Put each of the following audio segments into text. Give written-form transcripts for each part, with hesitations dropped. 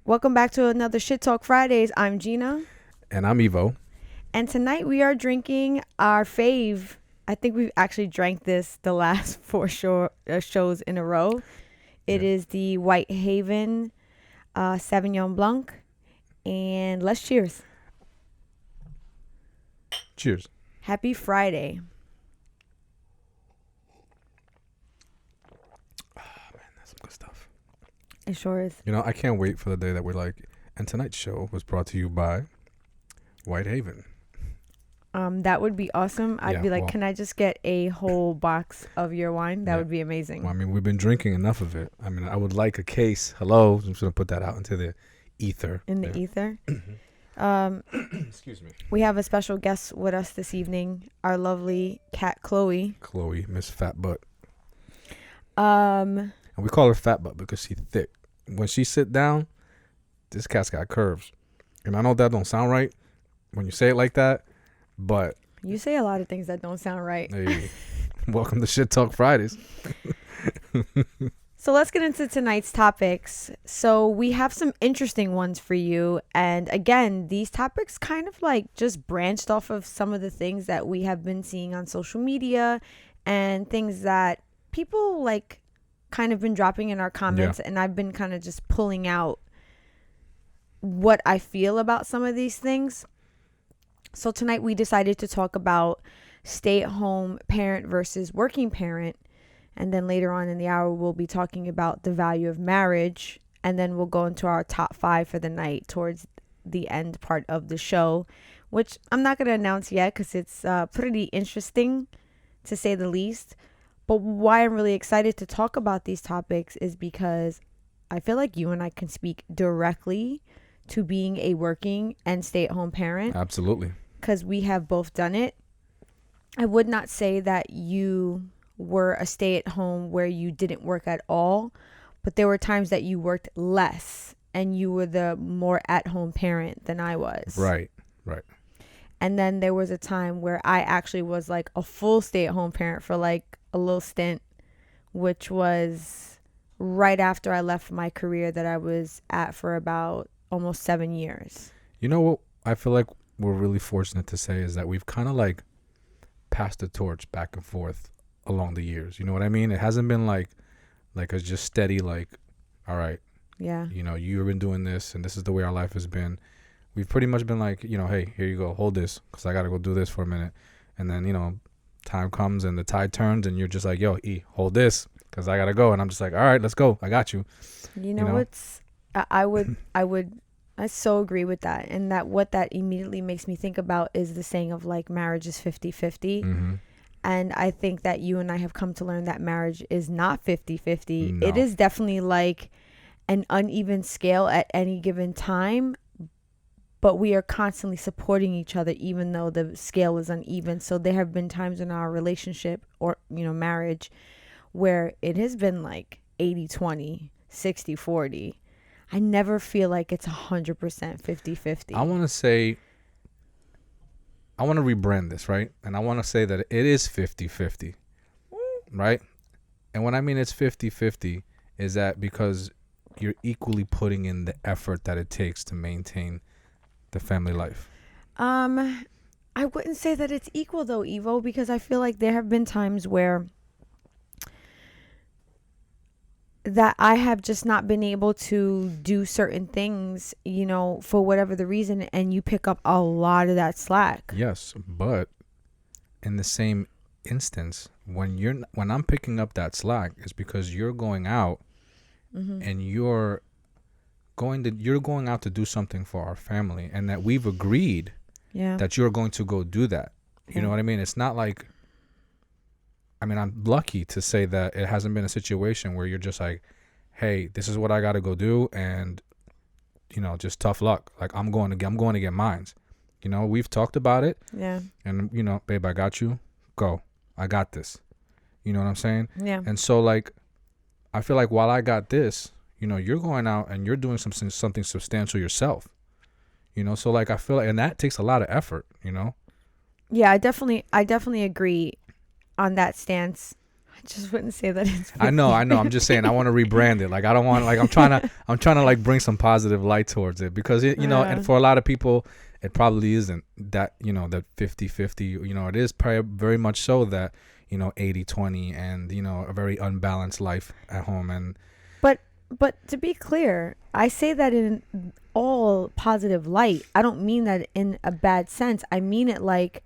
Welcome back to another Shit Talk Fridays. I'm Gina. And I'm Evo. And tonight we are drinking our fave. I think we've actually drank this the last four shows in a row. It is the Whitehaven Sauvignon Blanc. And let's cheers. Cheers. Happy Friday. Oh, man, that's some good stuff. It sure is. You know, I can't wait for the day that we're like, and tonight's show was brought to you by Whitehaven. That would be awesome. I'd be like, can I just get a whole box of your wine? That would be amazing. Well, I mean, we've been drinking enough of it. I mean, I would like a case. Hello. I'm just going to put that out into the ether. In the ether. Excuse me. We have a special guest with us this evening. Our lovely cat, Chloe. Chloe, Miss Fat Butt. And we call her Fat Butt because she's thick. When she sit down, this cat's got curves. And I know that don't sound right when you say it like that, but you say a lot of things that don't sound right. Hey, welcome to Shit Talk Fridays. So let's get into tonight's topics. So we have some interesting ones for you. And again, these topics kind of like just branched off of some of the things that we have been seeing on social media and things that people like kind of been dropping in our comments. And I've been kind of just pulling out what I feel about some of these things. So tonight we decided to talk about stay-at-home parent versus working parent. And then later on in the hour, we'll be talking about the value of marriage. And then we'll go into our top 5 for the night towards the end part of the show, which I'm not going to announce yet because it's pretty interesting to say the least. But why I'm really excited to talk about these topics is because I feel like you and I can speak directly to being a working and stay-at-home parent. Absolutely. Because we have both done it. I would not say that you were a stay-at-home where you didn't work at all, but there were times that you worked less and you were the more at-home parent than I was. Right. And then there was a time where I actually was like a full stay-at-home parent for like a little stint, which was right after I left my career that I was at for about almost 7 years. You know what I feel like we're really fortunate to say is that we've kind of like passed the torch back and forth along the years. You know what I mean? It hasn't been like a just steady like, all right, you know, you've been doing this and this is the way our life has been. We've pretty much been like, you know, hey, here you go, hold this because I got to go do this for a minute. And then, you know, time comes and the tide turns and you're just like, yo, hold this because I got to go. And I'm just like, all right, let's go. I got you. You know? What's I so agree with that. And that what that immediately makes me think about is the saying of like marriage is 50-50. Mm-hmm. And I think that you and I have come to learn that marriage is not 50-50. No. It is definitely like an uneven scale at any given time. But we are constantly supporting each other, even though the scale is uneven. So there have been times in our relationship or, you know, marriage where it has been like 80-20, 60-40. I never feel like it's 100% 50-50. I want to rebrand this, right? And I want to say that it is 50-50, right? And what I mean it's 50-50 is that because you're equally putting in the effort that it takes to maintain the family life. I wouldn't say that it's equal though, Evo, because I feel like there have been times where that I have just not been able to do certain things, you know, for whatever the reason, and you pick up a lot of that slack. Yes, but in the same instance, when I'm picking up that slack, it's because you're going out and you're going out to do something for our family, and that we've agreed that you're going to go do that. You know what I mean? It's not like, I mean, I'm lucky to say that it hasn't been a situation where you're just like, hey, this is what I got to go do. And, you know, just tough luck. Like I'm going to get mines. You know, we've talked about it. Yeah. And, you know, babe, I got you. Go. I got this. You know what I'm saying? Yeah. And so like, I feel like while I got this, you know, you're going out and you're doing something substantial yourself. You know, so like I feel like, and that takes a lot of effort, you know? Yeah, I definitely agree on that stance. I just wouldn't say that it's 50. I know. I'm just saying I want to rebrand it. Like I don't want like I'm trying to like bring some positive light towards it because it, and for a lot of people it probably isn't that, that 50-50, it is probably very much so that, 80-20 and, a very unbalanced life at home. And But to be clear, I say that in all positive light. I don't mean that in a bad sense. I mean it like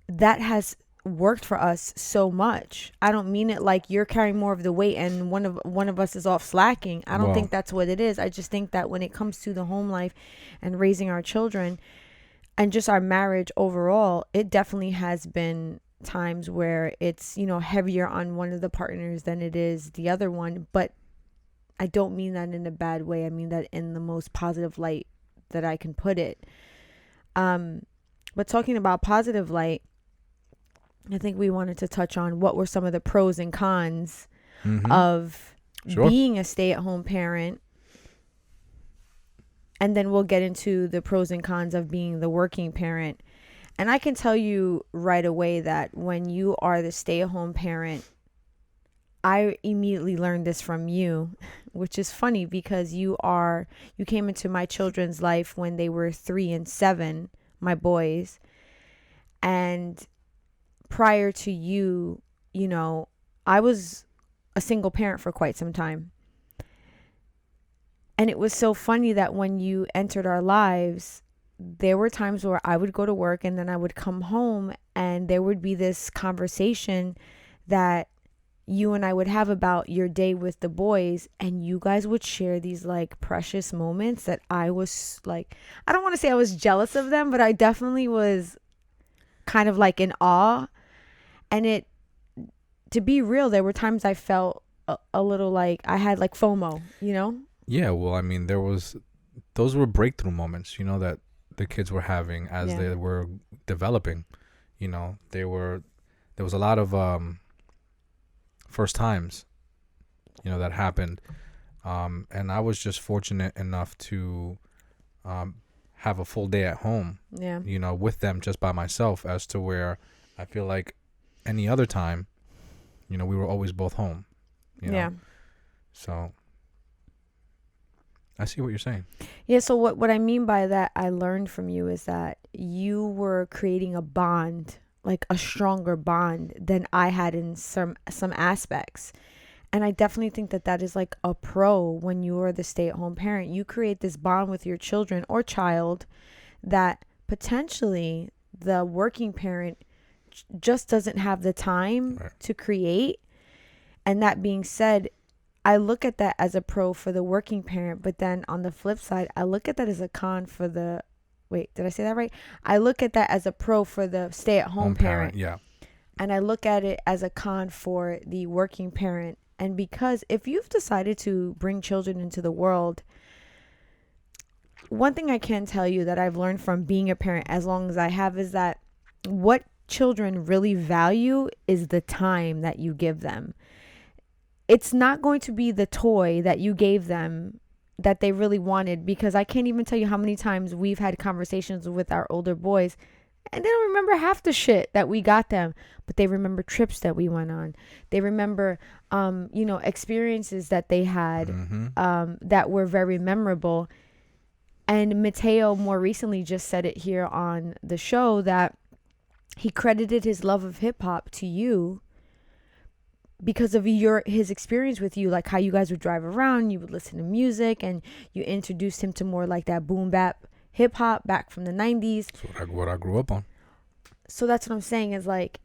that has worked for us so much. I don't mean it like you're carrying more of the weight and one of us is off slacking. I don't think that's what it is. I just think that when it comes to the home life and raising our children and just our marriage overall, it definitely has been times where it's, heavier on one of the partners than it is the other one. But I don't mean that in a bad way. I mean that in the most positive light that I can put it. But talking about positive light, I think we wanted to touch on what were some of the pros and cons of being a stay-at-home parent. And then we'll get into the pros and cons of being the working parent. And I can tell you right away that when you are the stay-at-home parent, I immediately learned this from you, which is funny because you came into my children's life when they were 3 and 7, my boys. And prior to you, I was a single parent for quite some time. And it was so funny that when you entered our lives, there were times where I would go to work and then I would come home and there would be this conversation that you and I would have about your day with the boys, and you guys would share these like precious moments that I was like, I don't want to say I was jealous of them, but I definitely was kind of like in awe. And to be real, there were times I felt a little like I had like FOMO, Yeah, well, I mean, those were breakthrough moments, that the kids were having as they were developing. There was a lot of first times, that happened. And I was just fortunate enough to have a full day at home, with them just by myself, as to where I feel like any other time, we were always both home. So I see what you're saying. Yeah, so what I mean by that, I learned from you, is that you were creating a bond, like a stronger bond than I had in some aspects. And I definitely think that is like a pro when you are the stay-at-home parent. You create this bond with your children or child that potentially the working parent just doesn't have the time to create. And that being said, I look at that as a pro for the working parent, but then on the flip side, I look at that as a con for the, wait, did I say that right? I look at that as a pro for the stay-at-home parent. Yeah. And I look at it as a con for the working parent. And because if you've decided to bring children into the world, one thing I can tell you that I've learned from being a parent as long as I have is that what children really value is the time that you give them. It's not going to be the toy that you gave them that they really wanted, because I can't even tell you how many times we've had conversations with our older boys and they don't remember half the shit that we got them, but they remember trips that we went on. They remember, experiences that they had that were very memorable. And Mateo more recently just said it here on the show that he credited his love of hip hop to you because of his experience with you, like how you guys would drive around, you would listen to music, and you introduced him to more like that boom bap hip hop back from the 90s. That's what I grew up on. So that's what I'm saying is like,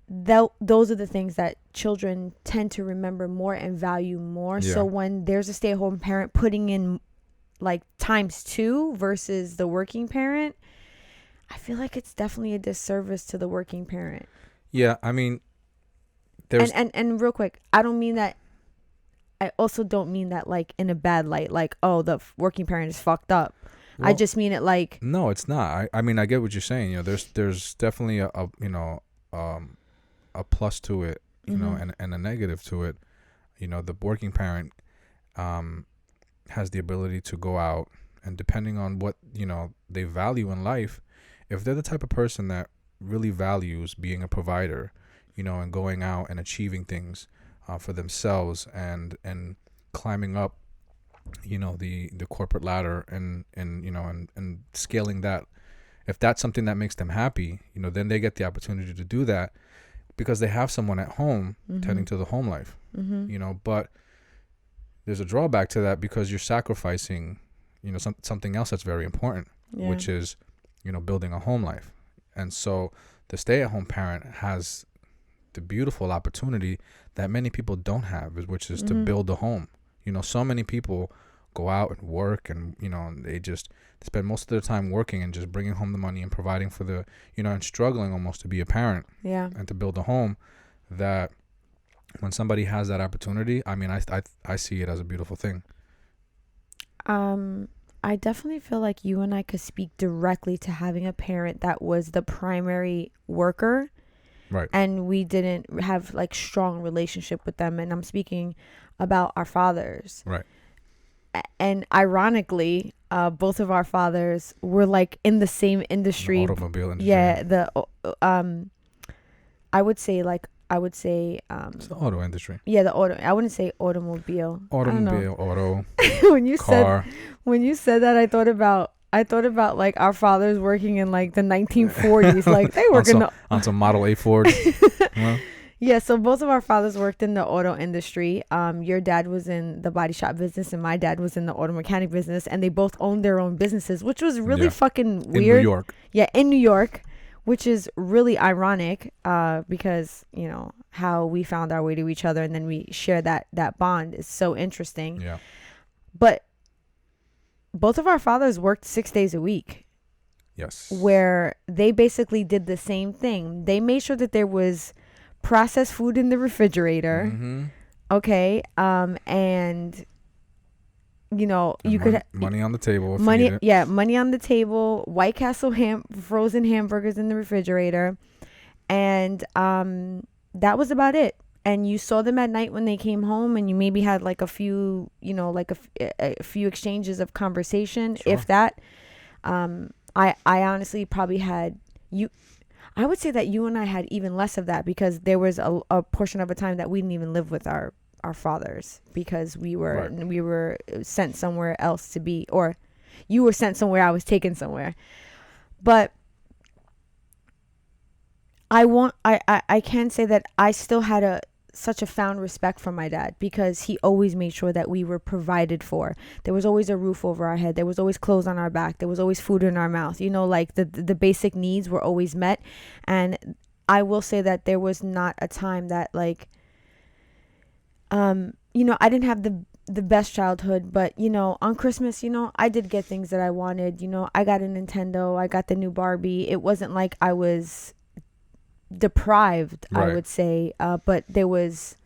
those are the things that children tend to remember more and value more. Yeah. So when there's a stay-at-home parent putting in like *2 versus the working parent, I feel like it's definitely a disservice to the working parent. Yeah, I mean, there's and real quick, I don't mean that. I also don't mean that like in a bad light, like, oh, the working parent is fucked up. Well, I just mean it like, no, it's not. I mean, I get what you're saying. There's definitely a plus to it, and a negative to it. The working parent has the ability to go out, and depending on what they value in life, if they're the type of person that really values being a provider, and going out and achieving things for themselves and climbing up, the corporate ladder and scaling that. If that's something that makes them happy, then they get the opportunity to do that because they have someone at home tending to the home life, but there's a drawback to that because you're sacrificing, something else that's very important, which is, building a home life. And so the stay-at-home parent has the beautiful opportunity that many people don't have, which is to build a home. So many people go out and work and, they spend most of their time working and just bringing home the money and providing for the, and struggling almost to be a parent and to build a home, that when somebody has that opportunity, I mean, I see it as a beautiful thing. I definitely feel like you and I could speak directly to having a parent that was the primary worker. Right. And we didn't have like strong relationship with them. And I'm speaking about our fathers. Right. And ironically, both of our fathers were like in the same industry. The automobile industry. Yeah. I would say it's the auto industry. Yeah, the auto. I wouldn't say automobile. Automobile, auto. when you car. said that, I thought about like our fathers working in like the 1940s. Like they work on some Model A Ford. Yeah, so both of our fathers worked in the auto industry. Your dad was in the body shop business and my dad was in the auto mechanic business, and they both owned their own businesses, which was really fucking weird. In New York. Yeah, in New York, which is really ironic because, how we found our way to each other and then we share that bond is so interesting. Yeah. But both of our fathers worked 6 days a week. Yes. Where they basically did the same thing. They made sure that there was processed food in the refrigerator. Mm-hmm. Okay. And you could money on the table. Money on the table. White Castle frozen hamburgers in the refrigerator, and that was about it. And you saw them at night when they came home, and you maybe had like a few, a few exchanges of conversation, Sure. if that. I honestly probably had you. I would say that you and I had even less of that because there was a portion of a time that we didn't even live with our fathers because we were sent somewhere else to be, or you were sent somewhere, I was taken somewhere. But I can say that I still had such a found respect for my dad because he always made sure that we were provided for. There was always a roof over our head. There was always clothes on our back. There was always food in our mouth. Like the basic needs were always met. And I will say that there was not a time that like, I didn't have the best childhood, but on Christmas, I did get things that I wanted. I got a Nintendo. I got the new Barbie. It wasn't like I was deprived, right. I would say, but there was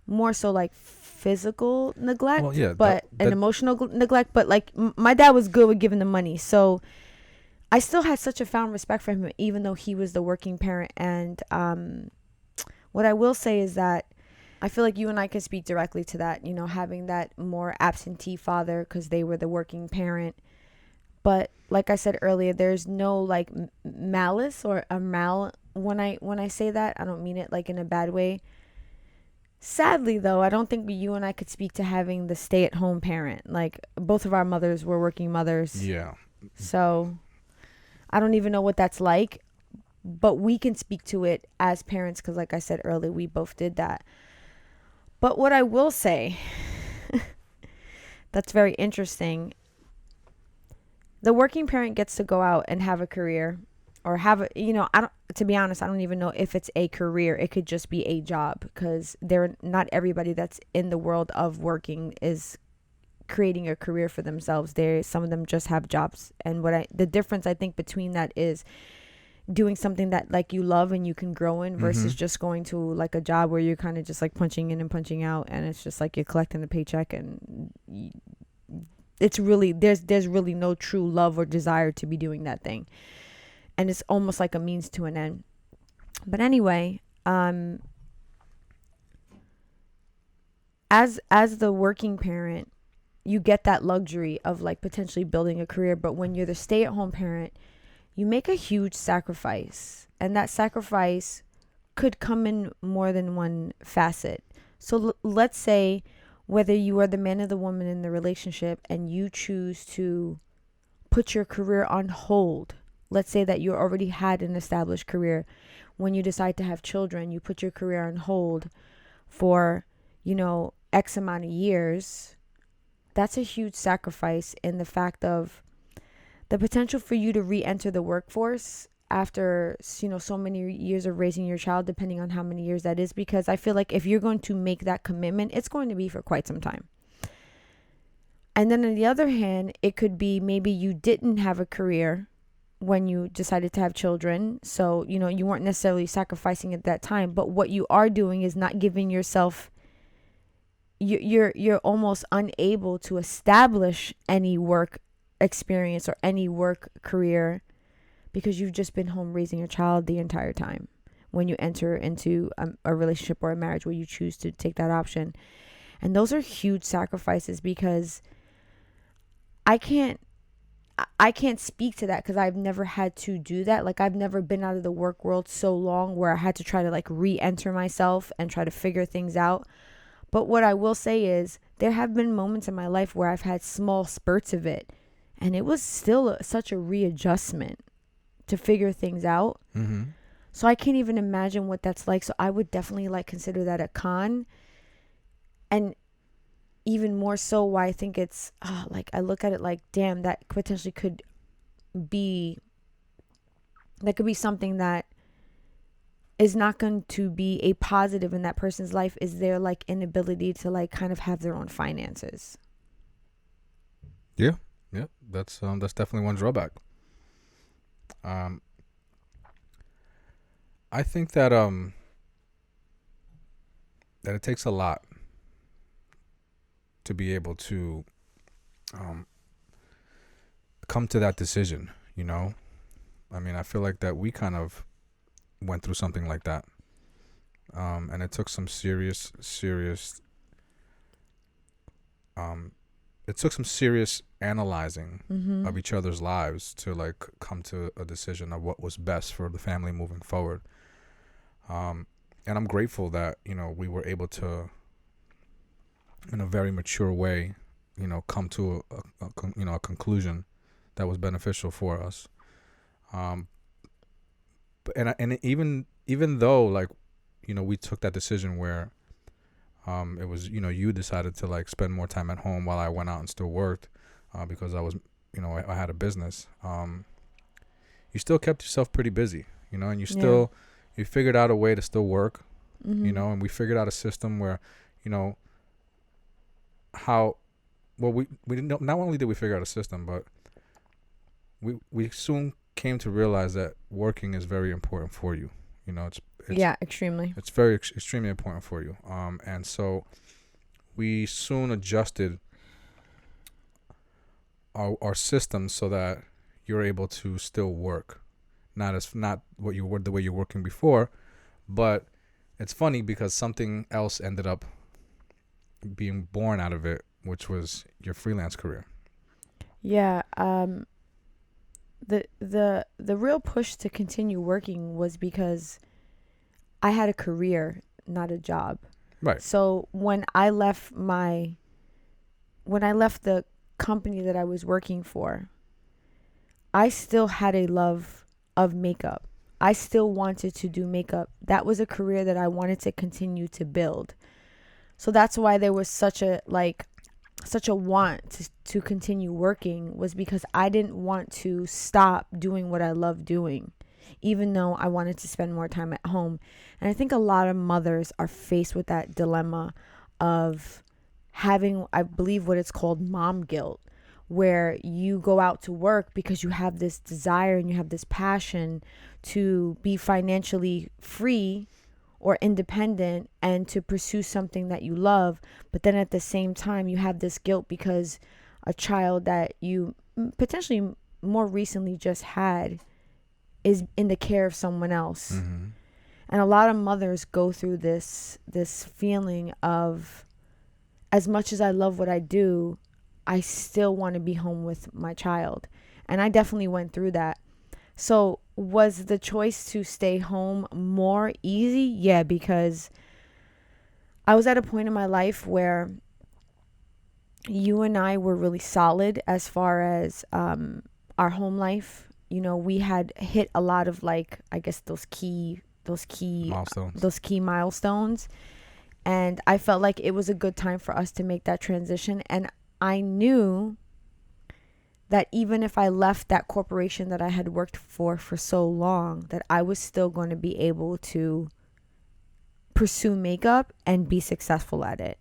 more so like physical neglect, and emotional neglect. But like my dad was good with giving the money, so I still had such a found respect for him, even though he was the working parent. And what I will say is that I feel like you and I can speak directly to that. Having that more absentee father because they were the working parent. But like I said earlier, there's no like malice or when I say that. I don't mean it like in a bad way. Sadly, though, I don't think you and I could speak to having the stay-at-home parent. Like both of our mothers were working mothers. Yeah. So I don't even know what that's like, but we can speak to it as parents because, like I said earlier, we both did that. But what I will say, that's very interesting. The working parent gets to go out and have a career or to be honest, I don't even know if it's a career. It could just be a job because not everybody that's in the world of working is creating a career for themselves. Some of them just have jobs. And the difference I think between that is doing something that like you love and you can grow in versus just going to like a job where you're kind of just like punching in and punching out. And it's just like you're collecting the paycheck and it's really, there's really no true love or desire to be doing that thing. And it's almost like a means to an end. But anyway, as the working parent, you get that luxury of like potentially building a career. But when you're the stay-at-home parent, you make a huge sacrifice. And that sacrifice could come in more than one facet. So let's say whether you are the man or the woman in the relationship and you choose to put your career on hold. Let's say that you already had an established career. When you decide to have children, you put your career on hold for, X amount of years. That's a huge sacrifice in the fact of the potential for you to re-enter the workforce after, so many years of raising your child, depending on how many years that is, because I feel like if you're going to make that commitment, it's going to be for quite some time. And then on the other hand, it could be maybe you didn't have a career when you decided to have children. So, you weren't necessarily sacrificing at that time, but what you are doing is not giving yourself, you're almost unable to establish any work experience or any work career because you've just been home raising your child the entire time when you enter into a relationship or a marriage where you choose to take that option. And those are huge sacrifices because I can't speak to that because I've never had to do that. Like, I've never been out of the work world so long where I had to try to like re-enter myself and try to figure things out. But what I will say is there have been moments in my life where I've had small spurts of it, and it was still such a readjustment to figure things out. Mm-hmm. So I can't even imagine what that's like. So I would definitely like consider that a con. And even more so why I think it's like I look at it like, damn, that potentially could be something that is not going to be a positive in that person's life, is their like inability to like kind of have their own finances. Yeah, that's definitely one drawback. I think that that it takes a lot to be able to come to that decision, I mean, I feel like that we kind of went through something like that, and it took some serious analyzing Mm-hmm. of each other's lives to like come to a decision of what was best for the family moving forward. And I'm grateful that we were able to, in a very mature way, come to a conclusion that was beneficial for us. And even though like we took that decision where it was you decided to like spend more time at home while I went out and still worked because I was I had a business. You still kept yourself pretty busy, and you still you figured out a way to still work. Mm-hmm. And we figured out a system where how well we didn't, not only did we figure out a system, but we soon came to realize that working is very important for you. It's Extremely. It's very extremely important for you. And so we soon adjusted our system so that you're able to still work, not what you were the way you're working before, but it's funny because something else ended up being born out of it, which was your freelance career. Yeah. The real push to continue working was because I had a career, not a job. Right. So when I left the company that I was working for, I still had a love of makeup. I still wanted to do makeup. That was a career that I wanted to continue to build. So that's why there was such a want to continue working, was because I didn't want to stop doing what I love doing, even though I wanted to spend more time at home. And I think a lot of mothers are faced with that dilemma of having, I believe, what it's called mom guilt, where you go out to work because you have this desire and you have this passion to be financially free or independent and to pursue something that you love. But then at the same time, you have this guilt because a child that you potentially more recently just had is in the care of someone else. Mm-hmm. And a lot of mothers go through this feeling of, as much as I love what I do, I still want to be home with my child. And I definitely went through that. So was the choice to stay home more easy? Yeah, because I was at a point in my life where you and I were really solid as far as our home life. You know, we had hit a lot of, like, I guess Milestones. those key milestones, and I felt like it was a good time for us to make that transition. And I knew that even if I left that corporation that I had worked for so long, that I was still going to be able to pursue makeup and be successful at it.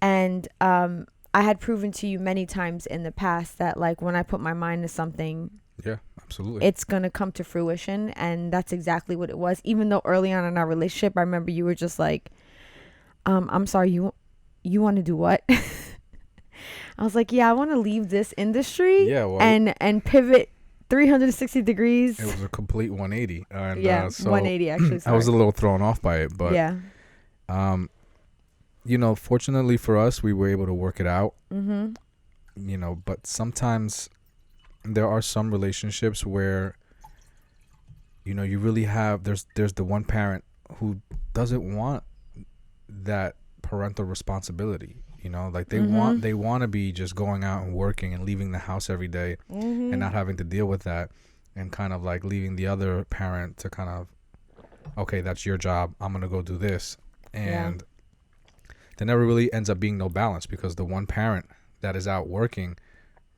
And I had proven to you many times in the past that, like, when I put my mind to something, Yeah, absolutely. it's going to come to fruition. And that's exactly what it was. Even though early on in our relationship, I remember you were just like, I'm sorry, you want to do what? I was like, yeah, I want to leave this industry Yeah, well, and pivot 360 it degrees. was a complete 180, and Yeah, so 180 actually. I was a Sorry. little thrown off by it, but Yeah. you know, fortunately for us, we were able to work it out. Mm-hmm. You know, but sometimes there are some relationships where, you know, you really have there's the one parent who doesn't want that parental responsibility. You know, like Mm-hmm. they want to be just going out and working and leaving the house every day and Mm-hmm. not having to deal with that, and kind of like leaving the other parent to kind of, okay, that's your job, I'm gonna go do this. Yeah. And there never really ends up being no balance, because the one parent that is out working,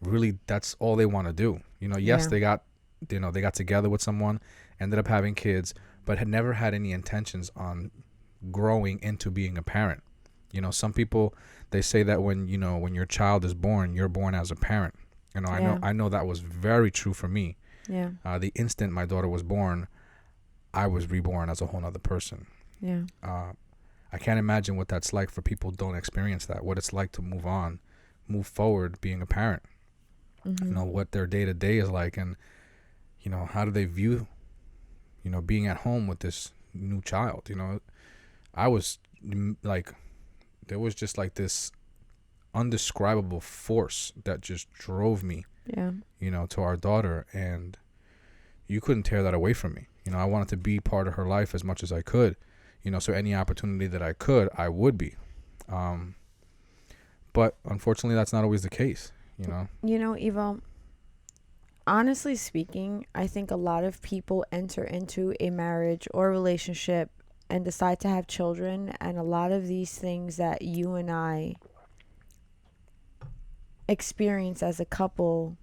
really, that's all they want to do. You know, yes, Yeah. they got together with someone, ended up having kids, but had never had any intentions on growing into being a parent. You know, some people, they say that when, you know, when your child is born, you're born as a parent. You know, Yeah. I know that was very true for me. Yeah. The instant my daughter was born, I was reborn as a whole other person. Yeah. I can't imagine what that's like for people who don't experience that, what it's like to move forward being a parent. You Mm-hmm. know, what their day to day is like, and, you know, how do they view, you know, being at home with this new child. You know, I was like, there was just like this undescribable force that just drove me, Yeah. you know, to our daughter, and you couldn't tear that away from me. You know, I wanted to be part of her life as much as I could, you know, so any opportunity that I could, I would be. But unfortunately, that's not always the case, you know. You know, Evo, honestly speaking, I think a lot of people enter into a marriage or relationship and decide to have children, and a lot of these things that you and I experience as a couple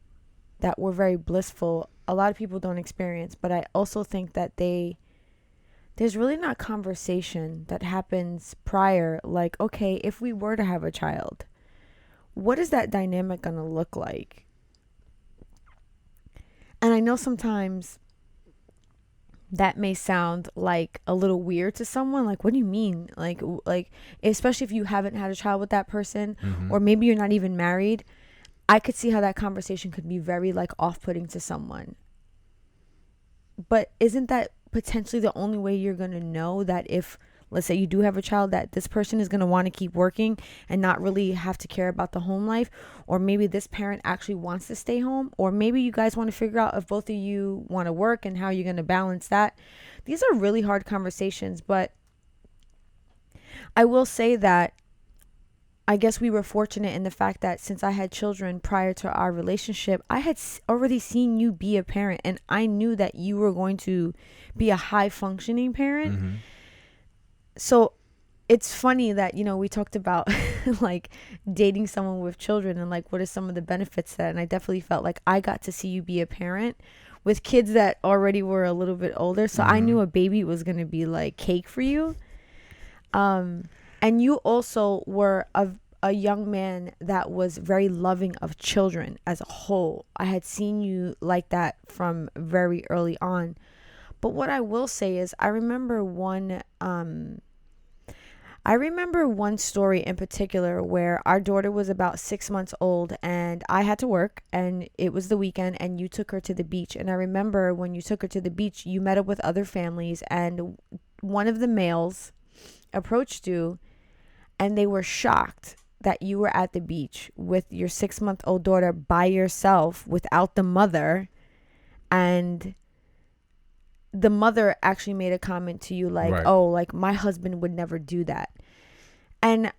that were very blissful, a lot of people don't experience. But I also think that there's really not conversation that happens prior, like, okay, if we were to have a child, what is that dynamic going to look like? And I know sometimes that may sound like a little weird to someone, like, what do you mean, like especially if you haven't had a child with that person, Mm-hmm. or maybe you're not even married. I could see how that conversation could be very, like, off-putting to someone. But isn't that potentially the only way you're going to know that if, let's say, you do have a child, that this person is going to want to keep working and not really have to care about the home life? Or maybe this parent actually wants to stay home, or maybe you guys want to figure out if both of you want to work and how you're going to balance that. These are really hard conversations, but I will say that I guess we were fortunate in the fact that since I had children prior to our relationship, I had already seen you be a parent, and I knew that you were going to be a high functioning parent. Mm-hmm. So it's funny that, you know, we talked about like dating someone with children and like what are some of the benefits that, and I definitely felt like I got to see you be a parent with kids that already were a little bit older. So I Mm-hmm. knew a baby was going to be like cake for you. And you also were a young man that was very loving of children as a whole. I had seen you like that from very early on. But what I will say is I remember one story in particular where our daughter was about 6 months old and I had to work and it was the weekend and you took her to the beach. And I remember when you took her to the beach, you met up with other families and one of the males approached you and they were shocked that you were at the beach with your 6-month-old daughter by yourself without the mother. And the mother actually made a comment to you like, Right. oh, like my husband would never do that. And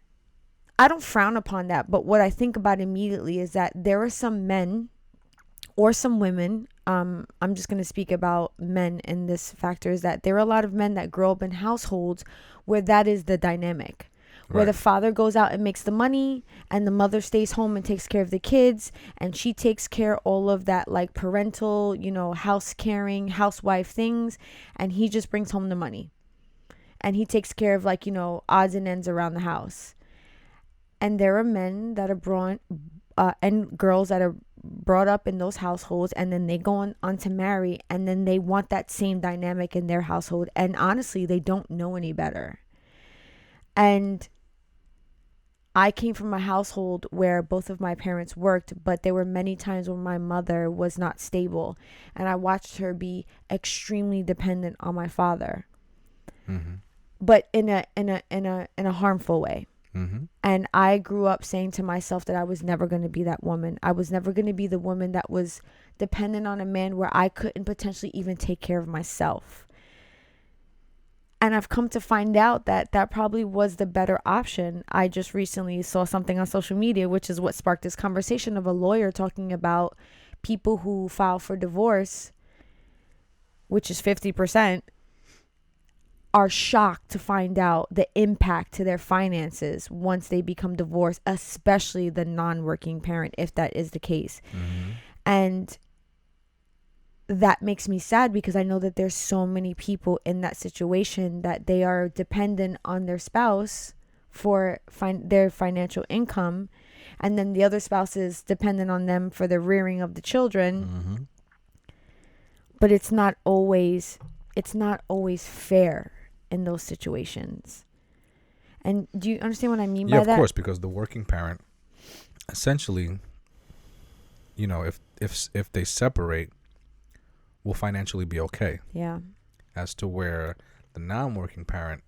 I don't frown upon that, but what I think about immediately is that there are some men or some women, I'm just going to speak about men in this factor, is that there are a lot of men that grow up in households where that is the dynamic, where the Right. father goes out and makes the money and the mother stays home and takes care of the kids, and she takes care all of that like parental, house caring, housewife things, and he just brings home the money. And he takes care of like, odds and ends around the house. And there are men that are brought and girls that are brought up in those households, and then they go on to marry, and then they want that same dynamic in their household, and honestly they don't know any better. And I came from a household where both of my parents worked, but there were many times when my mother was not stable, and I watched her be extremely dependent on my father, Mm-hmm. but in a harmful way. Mm-hmm. And I grew up saying to myself that I was never going to be that woman. I was never going to be the woman that was dependent on a man where I couldn't potentially even take care of myself. And I've come to find out that that probably was the better option. I just recently saw something on social media, which is what sparked this conversation, of a lawyer talking about people who file for divorce, which is 50%, are shocked to find out the impact to their finances once they become divorced, especially the non-working parent, if that is the case. Mm-hmm. And that makes me sad, because I know that there's so many people in that situation that they are dependent on their spouse for their financial income, and then the other spouse is dependent on them for the rearing of the children. Mm-hmm. But it's not always fair in those situations. And do you understand what I mean Yeah, by of that? course, because the working parent, essentially, if they separate, will financially be okay. Yeah. As to where the non-working parent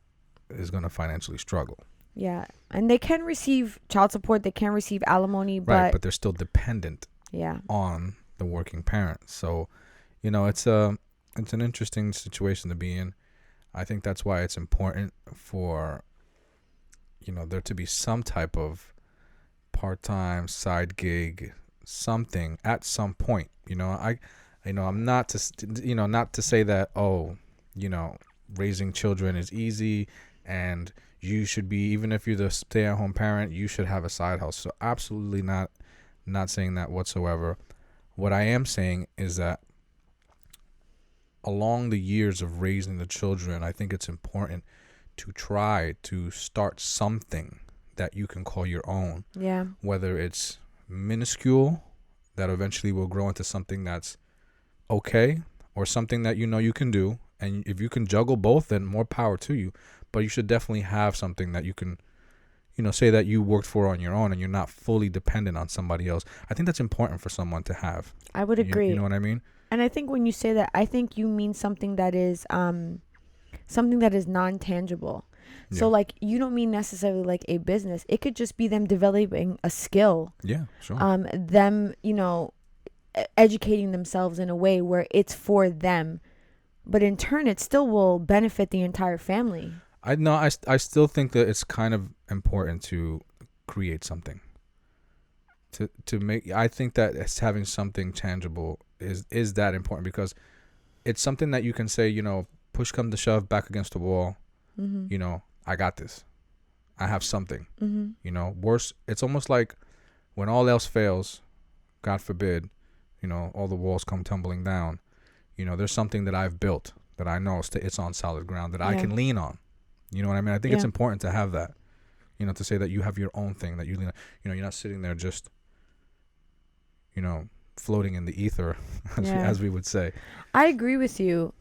is going to financially struggle. Yeah. And they can receive child support, they can receive alimony, Right, but they're still dependent yeah. on the working parent. So, it's an interesting situation to be in. I think that's why it's important for there to be some type of part-time side gig, something at some point. I'm not to say that raising children is easy and you should be, even if you're the stay-at-home parent, you should have a side hustle. So absolutely not saying that whatsoever. What I am saying is that along the years of raising the children, I think it's important to try to start something that you can call your own. Yeah. Whether it's minuscule that eventually will grow into something that's okay, or something that you can do. And if you can juggle both, then more power to you. But you should definitely have something that you can, say that you worked for on your own and you're not fully dependent on somebody else. I think that's important for someone to have. I would agree. You know what I mean? And I think when you say that, I think you mean something that is non-tangible. Yeah. So like, you don't mean necessarily like a business. It could just be them developing a skill. Yeah, sure. Them, educating themselves in a way where it's for them, but in turn it still will benefit the entire family. I still think that it's kind of important to create something. To make, I think that it's having something tangible is that important, because it's something that you can say, push come to shove, back against the wall, Mm-hmm. I got this. I have something. Mm-hmm. Worse, it's almost like when all else fails, God forbid, all the walls come tumbling down. There's something that I've built that I know it's on solid ground that I can lean on. You know what I mean? I think it's important to have that, to say that you have your own thing that you lean on. You're not sitting there just, floating in the ether, as we would say. I agree with you.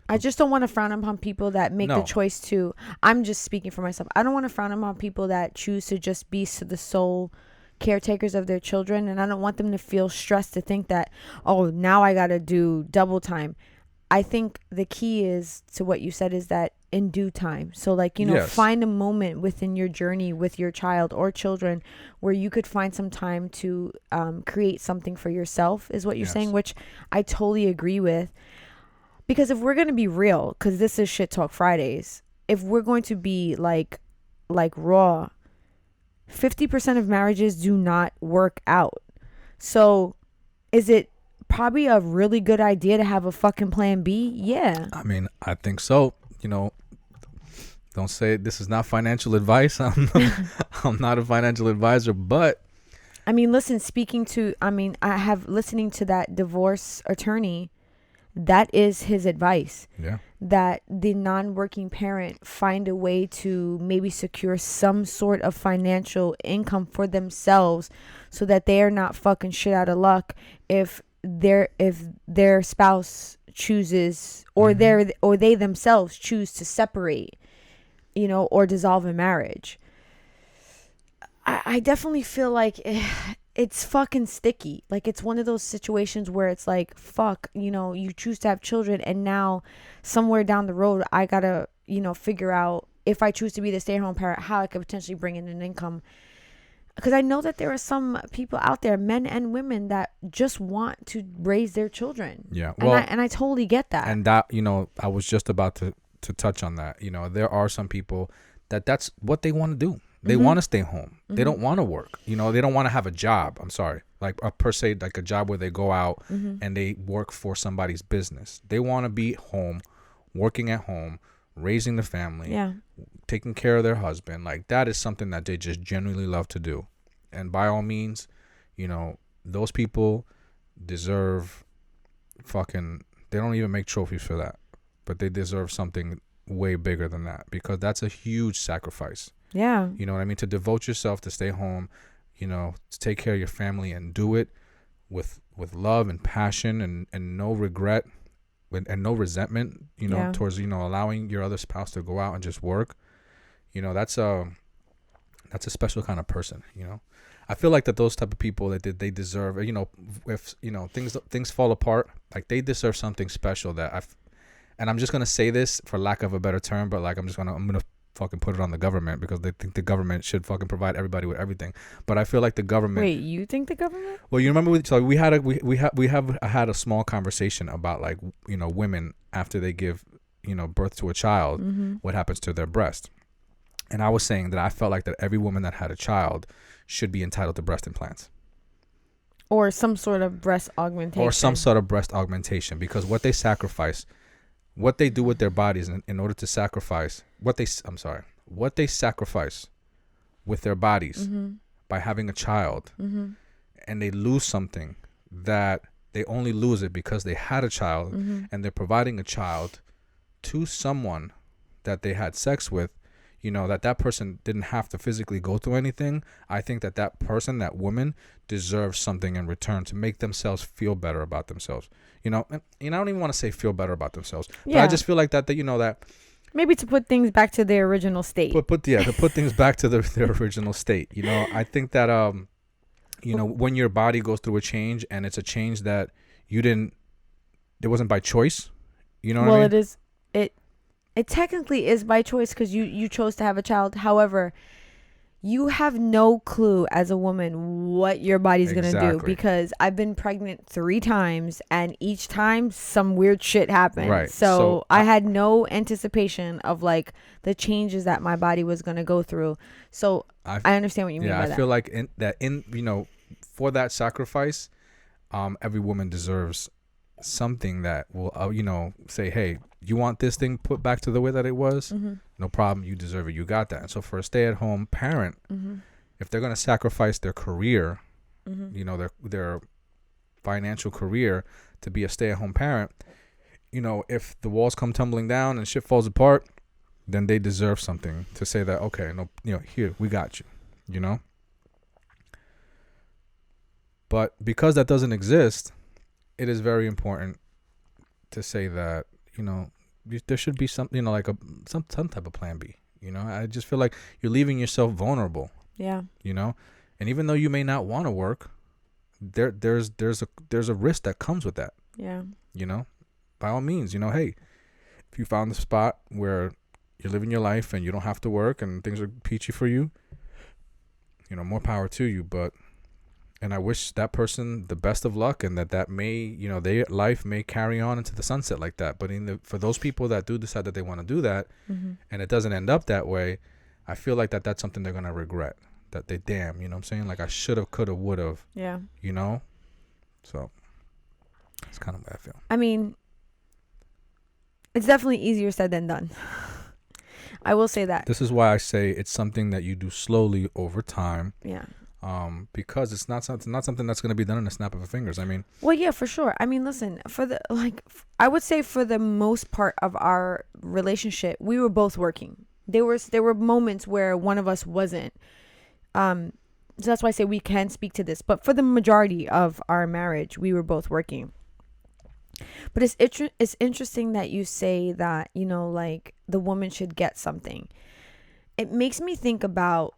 I just don't want to frown upon people that make the choice to, I'm just speaking for myself, I don't want to frown upon people that choose to just be the sole caretakers of their children, and I don't want them to feel stressed to think that, oh, now I got to do double time. I think the key is to what you said is that in due time. So like, Yes. find a moment within your journey with your child or children where you could find some time to create something for yourself, is what you're Yes. saying, which I totally agree with. Because if we're going to be real, because this is Shit Talk Fridays, if we're going to be like raw, 50% of marriages do not work out. So is it probably a really good idea to have a fucking plan B? Yeah. I mean, I think so. Don't say this is not financial advice. I'm not a financial advisor, but I mean, listen, I have listening to that divorce attorney, that is his advice. yeah, That the non-working parent find a way to maybe secure some sort of financial income for themselves so that they are not fucking shit out of luck if their spouse chooses or they themselves choose to separate, or dissolve a marriage. I definitely feel like it's fucking sticky. Like, it's one of those situations where it's like, fuck, you choose to have children, and now somewhere down the road, I gotta, figure out, if I choose to be the stay-at-home parent, how I could potentially bring in an income. Because I know that there are some people out there, men and women, that just want to raise their children. yeah. Well, And I totally get that. and that, I was just about to touch on that. There are some people that's what they want to do. They want to stay home. They don't want to work. They don't want to have a job. I'm sorry. Like per se, like a job where they go out and they work for somebody's business. They want to be home, working at home, raising the family, Yeah. taking care of their husband. Like, that is something that they just genuinely love to do. And by all means, those people deserve they don't even make trophies for that, but they deserve something way bigger than that, because that's a huge sacrifice. Yeah. You know what I mean? To devote yourself to stay home, to take care of your family, and do it with love and passion and no regret and no resentment, Yeah. towards, allowing your other spouse to go out and just work. That's a special kind of person, I feel like that those type of people, that they deserve, if, things fall apart, like, they deserve something special and I'm just going to say this for lack of a better term, but like, I'm going to fucking put it on the government, because they think the government should fucking provide everybody with everything. But I feel like the government. Wait, you think the government? Well, you remember we have had a small conversation about, like, women after they give, birth to a child, what happens to their breast. And I was saying that I felt like that every woman that had a child should be entitled to breast implants. Or some sort of breast augmentation. Because what they sacrifice, what they do with their bodies in order to sacrifice, what they sacrifice with their bodies by having a child, and they lose something that they only lose it because they had a child, and they're providing a child to someone that they had sex with, that person didn't have to physically go through anything. I think that person, that woman, deserves something in return to make themselves feel better about themselves. I don't even want to say feel better about themselves, but I just feel like that maybe to put things back to their original state. to put things back to their original state. I think that when your body goes through a change, and it's a change that it wasn't by choice. You know what I mean? It technically is by choice, because you chose to have a child. However, you have no clue as a woman what your body's going to do, because I've been pregnant 3 times, and each time some weird shit happened. Right. So I had no anticipation of, like, the changes that my body was going to go through. So I understand what you mean by that. Yeah, I feel like for that sacrifice, every woman deserves something that will, say, hey, you want this thing put back to the way that it was? No problem. You deserve it. You got that. And so for a stay-at-home parent, if they're going to sacrifice their career, their financial career to be a stay-at-home parent, if the walls come tumbling down and shit falls apart, then they deserve something to say that, okay, no, here, we got you, But because that doesn't exist, it is very important to say that, there should be something, like some type of plan B. I just feel like you're leaving yourself vulnerable. Yeah. And even though you may not want to work, there's a risk that comes with that. Yeah. by all means, hey, if you found the spot where you're living your life and you don't have to work and things are peachy for you, more power to you. And I wish that person the best of luck, and that may, their life may carry on into the sunset like that. But for those people that do decide that they want to do that, and it doesn't end up that way, I feel like that's something they're going to regret. That they, damn, you know what I'm saying? Like, I should have, could have, would have. Yeah. So that's kind of what I feel. I mean, it's definitely easier said than done. I will say that. This is why I say it's something that you do slowly over time. Yeah. Because it's not something that's going to be done in a snap of the fingers. I mean, well, yeah, for sure. I mean, listen, I would say for the most part of our relationship, we were both working. There were moments where one of us wasn't. So that's why I say we can speak to this. But for the majority of our marriage, we were both working. But it's interesting that you say that, like the woman should get something. It makes me think about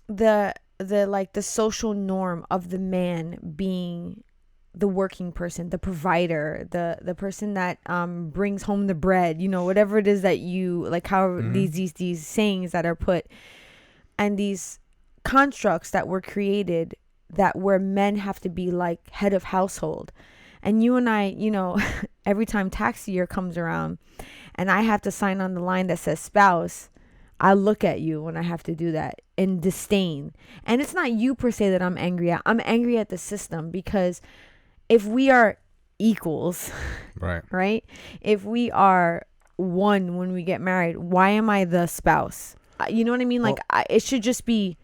the social norm of the man being the working person, the provider, the person that brings home the bread, whatever it is that you like, how these sayings that are put, and these constructs that were created, that where men have to be like head of household. And you and I, every time tax year comes around and I have to sign on the line that says spouse, I look at you when I have to do that in disdain. And it's not you per se that I'm angry at. I'm angry at the system, because if we are equals, right? If we are one when we get married, why am I the spouse? You know what I mean? Like, it should just be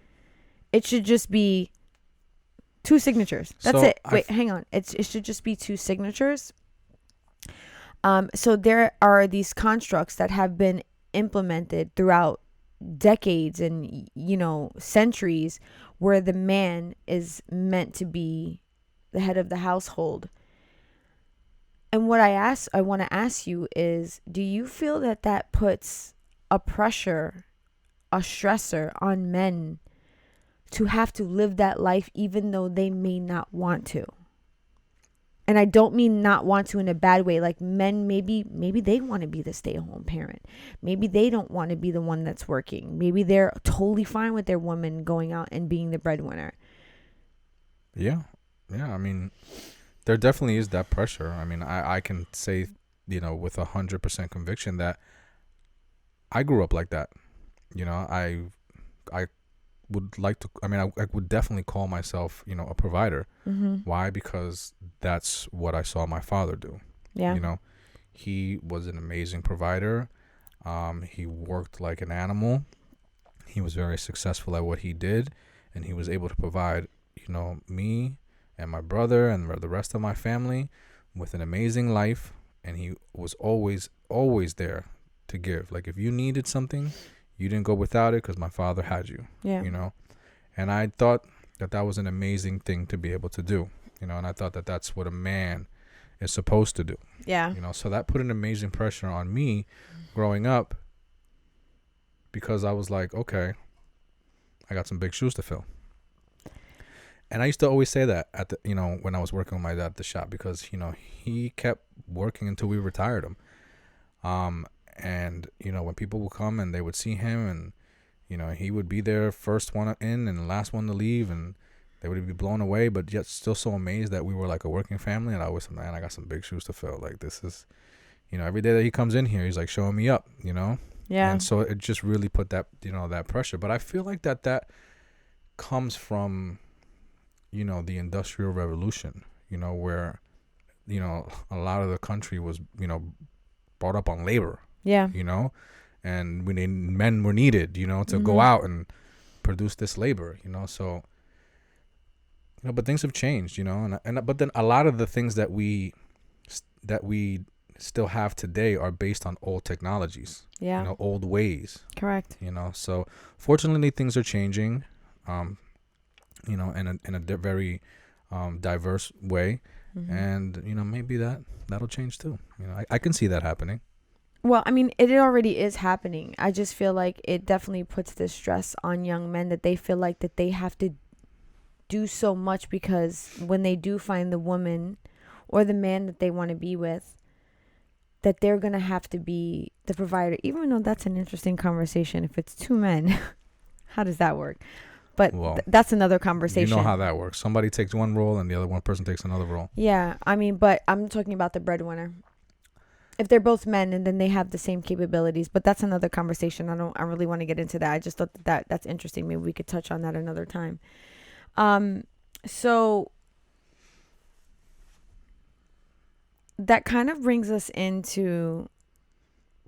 two signatures. That's it. Wait, hang on. It should just be two signatures. So there are these constructs that have been implemented throughout decades and centuries, where the man is meant to be the head of the household. And what I want to ask you is, do you feel that puts a pressure, a stressor on men to have to live that life even though they may not want to? And I don't mean not want to in a bad way. Like, men, maybe they want to be the stay-at-home parent. Maybe they don't want to be the one that's working. Maybe they're totally fine with their woman going out and being the breadwinner. Yeah. I mean, there definitely is that pressure. I mean, I can say, with 100% conviction that I grew up like that. I would like to, I would definitely call myself, a provider. Why? Because that's what I saw my father do. Yeah. He was an amazing provider. He worked like an animal. He was very successful at what he did, and he was able to provide, me and my brother and the rest of my family with an amazing life. And he was always there to give. Like, if you needed something, you didn't go without it, because my father had you. Yeah. And I thought that was an amazing thing to be able to do. And I thought that that's what a man is supposed to do. Yeah. So that put an amazing pressure on me growing up, because I was like, okay, I got some big shoes to fill. And I used to always say that at the, when I was working with my dad at the shop, because, he kept working until we retired him. And, when people would come and they would see him, and, he would be there, first one in and last one to leave, and they would be blown away, but yet still so amazed that we were like a working family. And I was, man, I got some big shoes to fill. Like, this is, every day that he comes in here, he's like showing me up, Yeah. And so it just really put that, that pressure. But I feel like that comes from, the Industrial Revolution, where, a lot of the country was, brought up on labor. Yeah. And men were needed, to go out and produce this labor, so, but things have changed, but then a lot of the things that we still have today are based on old technologies, old ways. Correct. So fortunately things are changing, in a very diverse way. And, maybe that'll change too. I can see that happening. Well, I mean, it already is happening. I just feel like it definitely puts the stress on young men, that they feel like that they have to do so much, because when they do find the woman, or the man that they want to be with, that they're going to have to be the provider, even though that's an interesting conversation. If it's two men, how does that work? But Well, that's another conversation. You know how that works. Somebody takes one role and the other one person takes another role. Yeah, I mean, but I'm talking about the breadwinner. If they're both men and then they have the same capabilities, but that's another conversation. I really want to get into that. I just thought that's interesting. Maybe we could touch on that another time. So that kind of brings us into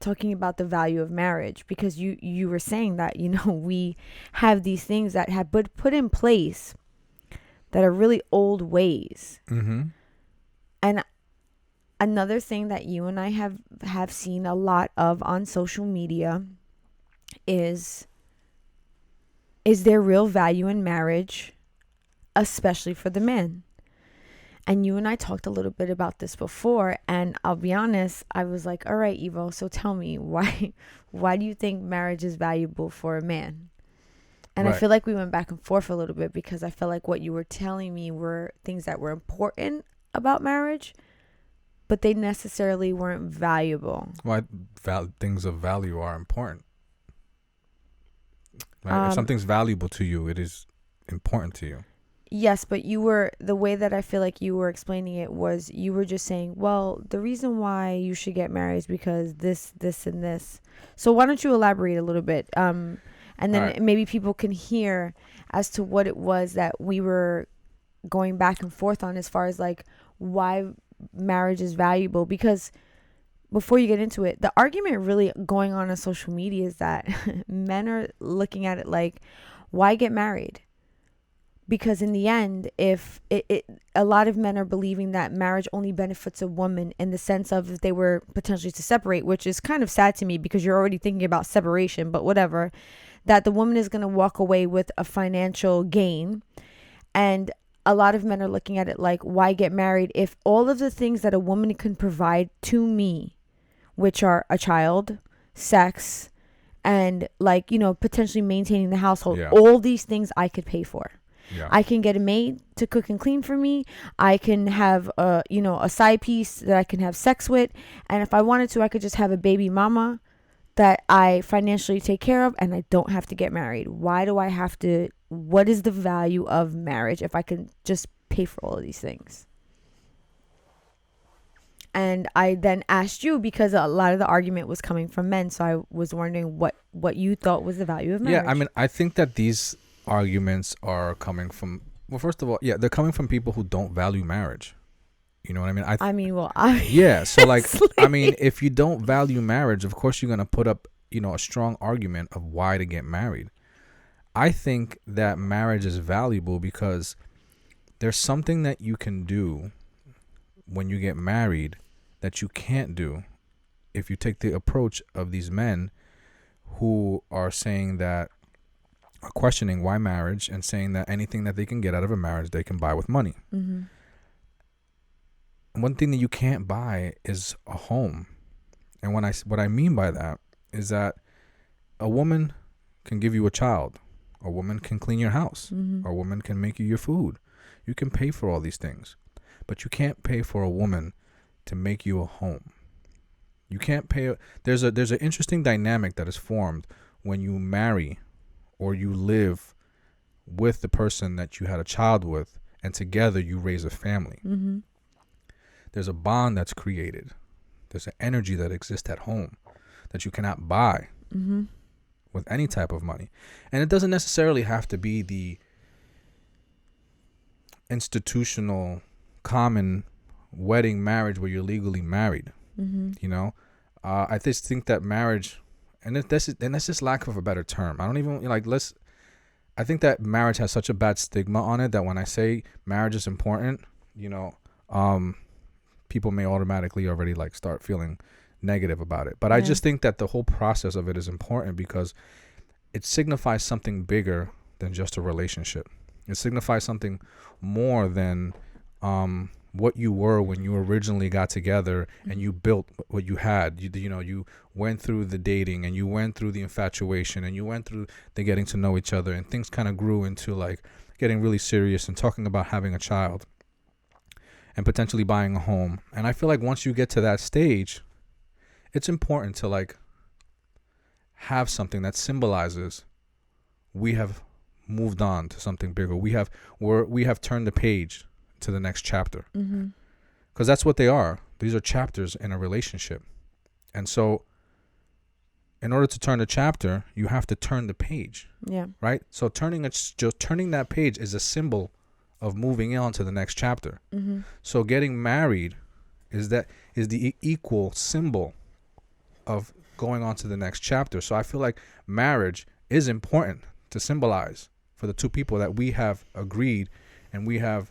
talking about the value of marriage, because you were saying that, we have these things that have been put in place that are really old ways. Mm-hmm. And another thing that you and I have seen a lot of on social media is there real value in marriage, especially for the men? And you and I talked a little bit about this before, and I'll be honest, I was like, all right, Evo, so tell me, why do you think marriage is valuable for a man? And Right. I feel like we went back and forth a little bit, because I felt like what you were telling me were things that were important about marriage, but they necessarily weren't valuable. Why things of value are important. Right? If something's valuable to you, it is important to you. Yes, but the way that I feel like you were explaining it was, you were just saying, well, the reason why you should get married is because this, and this. So why don't you elaborate a little bit? And then maybe people can hear as to what it was that we were going back and forth on, as far as like why marriage is valuable. Because before you get into it, the argument really going on social media is that men are looking at it like, why get married? Because in the end, if a lot of men are believing that marriage only benefits a woman, in the sense of if they were potentially to separate, which is kind of sad to me, because you're already thinking about separation, but whatever, that the woman is going to walk away with a financial gain. And a lot of men are looking at it like, why get married if all of the things that a woman can provide to me, which are a child, sex, and like, potentially maintaining the household, all these things I could pay for. Yeah. I can get a maid to cook and clean for me. I can have a side piece that I can have sex with. And if I wanted to, I could just have a baby mama that I financially take care of, and I don't have to get married. Why do I have to? What is the value of marriage if I can just pay for all of these things? And I then asked you, because a lot of the argument was coming from men. So I was wondering what you thought was the value of marriage. Yeah, I mean, I think that these arguments are coming from, well, first of all, they're coming from people who don't value marriage. You know what I mean? Yeah, so like, I mean, if you don't value marriage, of course you're going to put up, a strong argument of why to get married. I think that marriage is valuable because there's something that you can do when you get married that you can't do if you take the approach of these men who are saying that, are questioning why marriage, and saying that anything that they can get out of a marriage they can buy with money. Mm-hmm. One thing that you can't buy is a home. And what I mean by that is that a woman can give you a child. A woman can clean your house. Mm-hmm. A woman can make you your food. You can pay for all these things. But you can't pay for a woman to make you a home. You can't pay. There's an interesting dynamic that is formed when you marry or you live with the person that you had a child with, and together you raise a family. Mm-hmm. There's a bond that's created. There's an energy that exists at home that you cannot buy mm-hmm. with any type of money. And it doesn't necessarily have to be the institutional, common wedding marriage where you're legally married. Mm-hmm. I just think that marriage, and that's just lack of a better term. I don't even I think that marriage has such a bad stigma on it that when I say marriage is important, people may automatically already start feeling negative about it. But I just think that the whole process of it is important because it signifies something bigger than just a relationship. It signifies something more than what you were when you originally got together and you built what you had. You went through the dating and you went through the infatuation and you went through the getting to know each other, and things kind of grew into getting really serious and talking about having a child. and potentially buying a home. And I feel like once you get to that stage, it's important to like have something that symbolizes we have moved on to something bigger. We have turned the page to the next chapter. Mm-hmm. Because that's what they are. These are chapters in a relationship. And so in order to turn the chapter, you have to turn the page. Yeah. Right? So turning that page is a symbol of moving on to the next chapter. Mm-hmm. So getting married is the equal symbol of going on to the next chapter. So I feel like marriage is important to symbolize for the two people that we have agreed and we have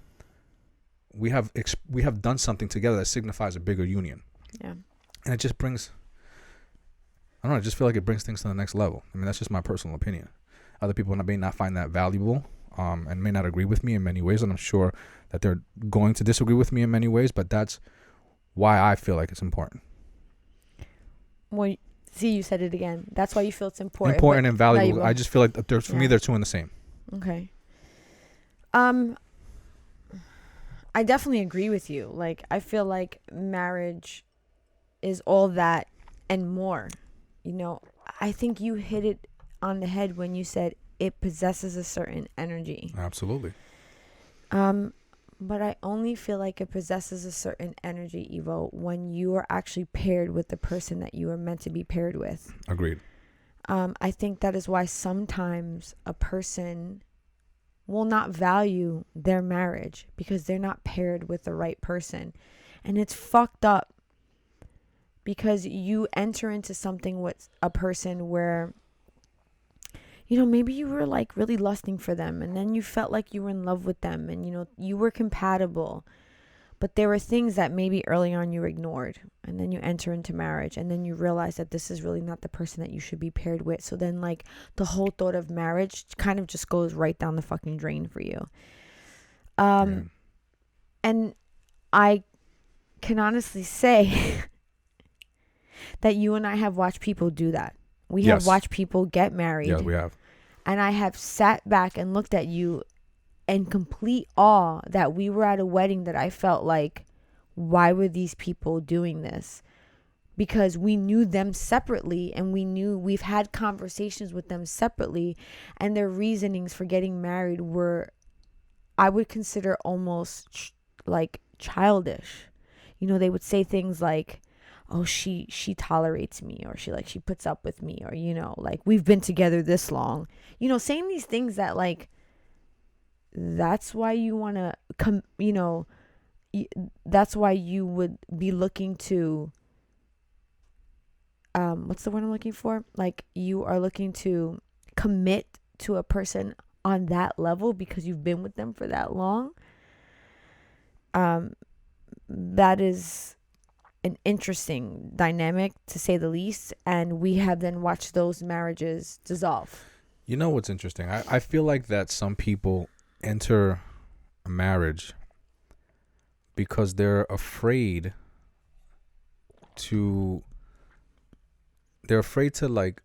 done something together that signifies a bigger union. Yeah. And it just brings, I don't know, I just feel like it brings things to the next level. I mean, that's just my personal opinion. Other people may not find that valuable, and may not agree with me in many ways, and I'm sure that they're going to disagree with me in many ways, but that's why I feel like it's important. Well, see, you said it again. That's why you feel it's important. Important and valuable. I just feel like for me, they're two in the same. Okay. I definitely agree with you. Like, I feel like marriage is all that and more. You know, I think you hit it on the head when you said it possesses a certain energy. Absolutely. But I only feel like it possesses a certain energy, Evo, when you are actually paired with the person that you are meant to be paired with. Agreed. I think that is why sometimes a person will not value their marriage because they're not paired with the right person. And it's fucked up because you enter into something with a person where, you know, maybe you were like really lusting for them and then you felt like you were in love with them and, you know, you were compatible. But there were things that maybe early on you ignored, and then you enter into marriage and then you realize that this is really not the person that you should be paired with. So then like the whole thought of marriage kind of just goes right down the fucking drain for you. And I can honestly say that you and I have watched people do that. We have watched people get married. Yeah, we have. And I have sat back and looked at you in complete awe that we were at a wedding that I felt like, why were these people doing this? Because we knew them separately and we've had conversations with them separately, and their reasonings for getting married were, I would consider almost like childish. You know, they would say things like, oh, she tolerates me, or she puts up with me, or, you know, like, we've been together this long, you know, saying these things that like, that's why you want to come, you know, that's why you would be looking to, what's the word I'm looking for? Like, you are looking to commit to a person on that level because you've been with them for that long. That is an interesting dynamic, to say the least. And we have then watched those marriages dissolve. You know what's interesting? I feel like that some people enter a marriage because they're afraid to like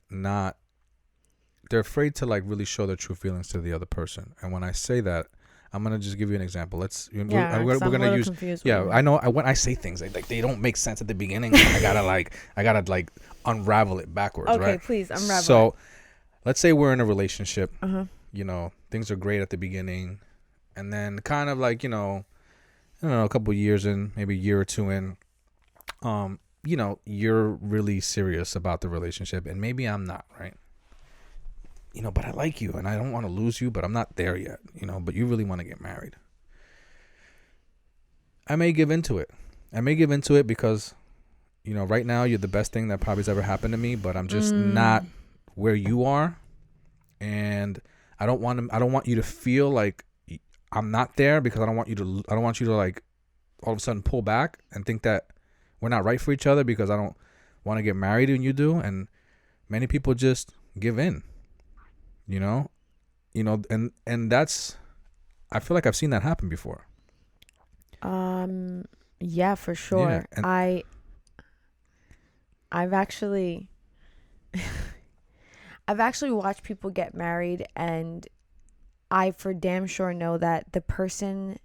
really show their true feelings to the other person. And when I say that, I'm gonna just give you an example. We're gonna use. Yeah, I know. When I say things like they don't make sense at the beginning, I gotta unravel it backwards. Okay, right? Please unravel. So, let's say we're in a relationship. You know, things are great at the beginning, and then kind of like, you know, I don't know, a couple of years in, maybe a year or two in, you know, you're really serious about the relationship, and maybe I'm not, right? You know, but I like you and I don't want to lose you, but I'm not there yet, you know, but you really want to get married. I may give into it because, you know, right now you're the best thing that probably has ever happened to me, but I'm just not where you are. And I don't want you to feel like I'm not there, because I don't want you to like all of a sudden pull back and think that we're not right for each other because I don't want to get married and you do. And many people just give in. You know, and that's, I feel like I've seen that happen before. Yeah, for sure. Yeah, I've actually watched people get married, and I for damn sure know that the person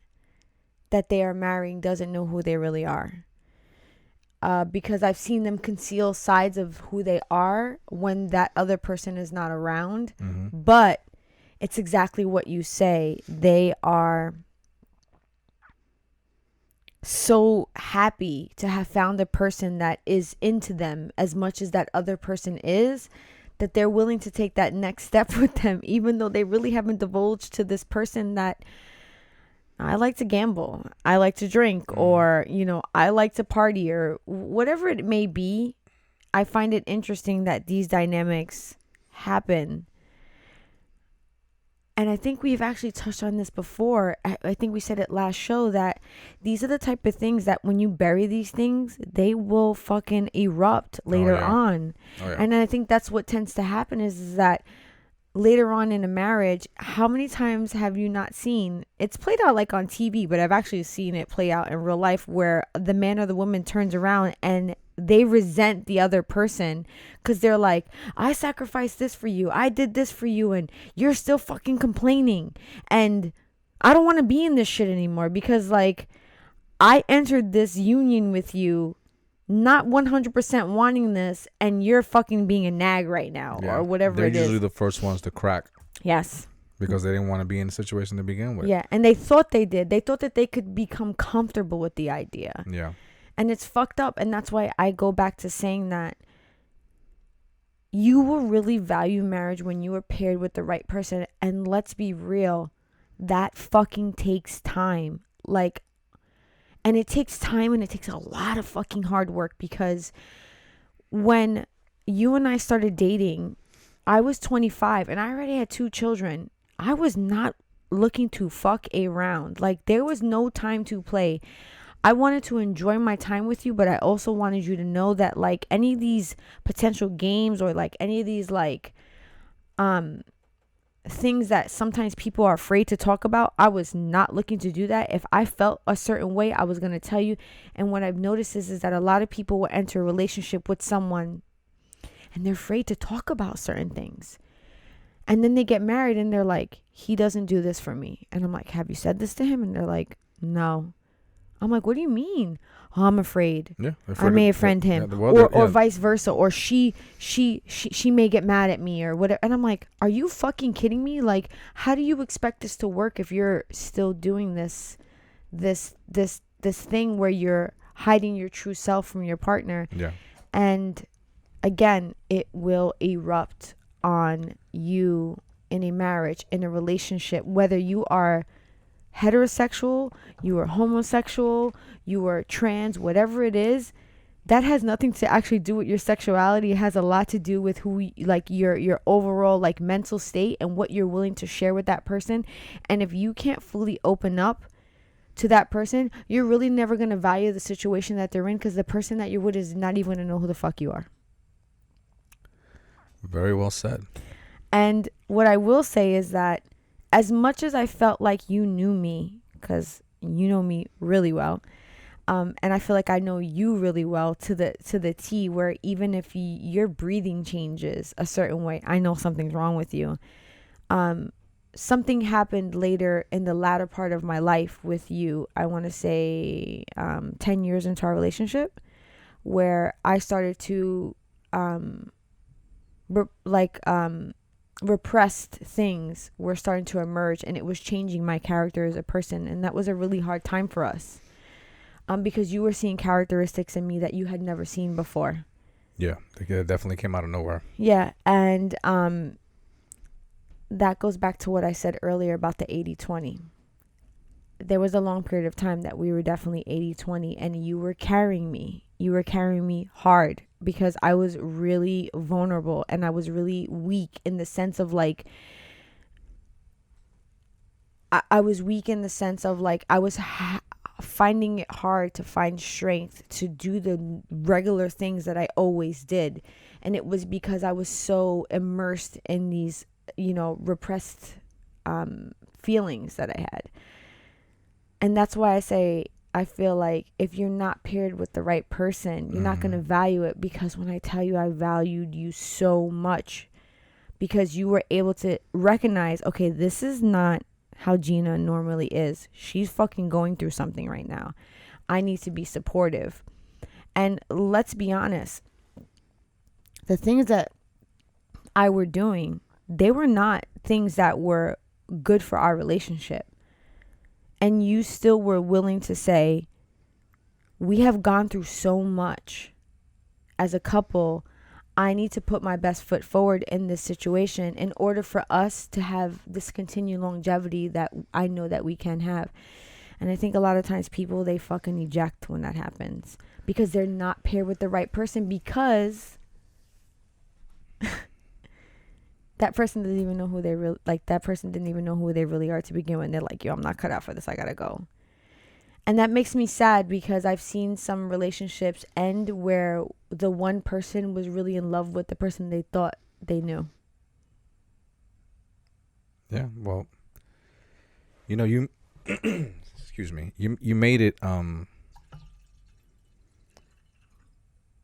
that they are marrying doesn't know who they really are. Because I've seen them conceal sides of who they are when that other person is not around. But it's exactly what you say. They are so happy to have found a person that is into them as much as that other person is, that they're willing to take that next step with them, even though they really haven't divulged to this person that I like to gamble, I like to drink, or, I like to party, or whatever it may be. I find it interesting that these dynamics happen. And I think we've actually touched on this before. I think we said it last show that these are the type of things that when you bury these things, they will fucking erupt later on. And I think that's what tends to happen is that later on in a marriage, how many times have you not seen, it's played out like on TV, but I've actually seen it play out in real life where the man or the woman turns around and they resent the other person because they're like, I sacrificed this for you, I did this for you, and you're still fucking complaining, and I don't want to be in this shit anymore because like I entered this union with you not 100% wanting this, and you're fucking being a nag right now, or whatever it is. They're usually the first ones to crack. Yes. Because they didn't want to be in the situation to begin with. Yeah, and they thought they did. They thought that they could become comfortable with the idea. Yeah. And it's fucked up, and that's why I go back to saying that you will really value marriage when you are paired with the right person. And let's be real, that fucking takes time. Like, and it takes time, and it takes a lot of fucking hard work, because when you and I started dating, I was 25 and I already had 2 children. I was not looking to fuck around. Like, there was no time to play. I wanted to enjoy my time with you, but I also wanted you to know that like any of these potential games or like any of these like things that sometimes people are afraid to talk about, I was not looking to do that. If I felt a certain way, I was going to tell you. And what I've noticed is that a lot of people will enter a relationship with someone and they're afraid to talk about certain things. And then they get married and they're like, he doesn't do this for me. And I'm like, have you said this to him? And they're like, no. I'm like, what do you mean? Oh, I'm afraid. Yeah, I may offend him, or vice versa, or she may get mad at me or whatever. And I'm like, are you fucking kidding me? Like, how do you expect this to work if you're still doing this thing where you're hiding your true self from your partner? Yeah. And again, it will erupt on you in a marriage, in a relationship, whether you are heterosexual, you are homosexual, you are trans, whatever it is. That has nothing to actually do with your sexuality. It has a lot to do with who, like, your overall like mental state and what you're willing to share with that person. And if you can't fully open up to that person, you're really never going to value the situation that they're in, because the person that you're with is not even going to know who the fuck you are. Very well said. And what I will say is that as much as I felt like you knew me, because you know me really well, and I feel like I know you really well to the T, where even if your breathing changes a certain way, I know something's wrong with you. Something happened later in the latter part of my life with you. I want to say 10 years into our relationship, where I started to repressed things were starting to emerge, and it was changing my character as a person. And that was a really hard time for us, because you were seeing characteristics in me that you had never seen before. Yeah, it definitely came out of nowhere. Yeah, and that goes back to what I said earlier about the 80-20. There was a long period of time that we were definitely 80-20, and you were carrying me. You were carrying me hard, because I was really vulnerable and I was really weak in the sense of like, I was weak in the sense of like, I was finding it hard to find strength to do the regular things that I always did. And it was because I was so immersed in these, repressed feelings that I had. And that's why I say, I feel like if you're not paired with the right person, you're not going to value it. Because when I tell you I valued you so much, because you were able to recognize, okay, this is not how Gina normally is. She's fucking going through something right now. I need to be supportive. And let's be honest, the things that I were doing, they were not things that were good for our relationship. And you still were willing to say, we have gone through so much as a couple. I need to put my best foot forward in this situation in order for us to have this continued longevity that I know that we can have. And I think a lot of times people, they fucking eject when that happens because they're not paired with the right person, because that person doesn't even know who they really, like, that person didn't even know who they really are to begin with. And they're like, yo, I'm not cut out for this. I gotta go. And that makes me sad because I've seen some relationships end where the one person was really in love with the person they thought they knew. Yeah, well, you excuse me, you made it,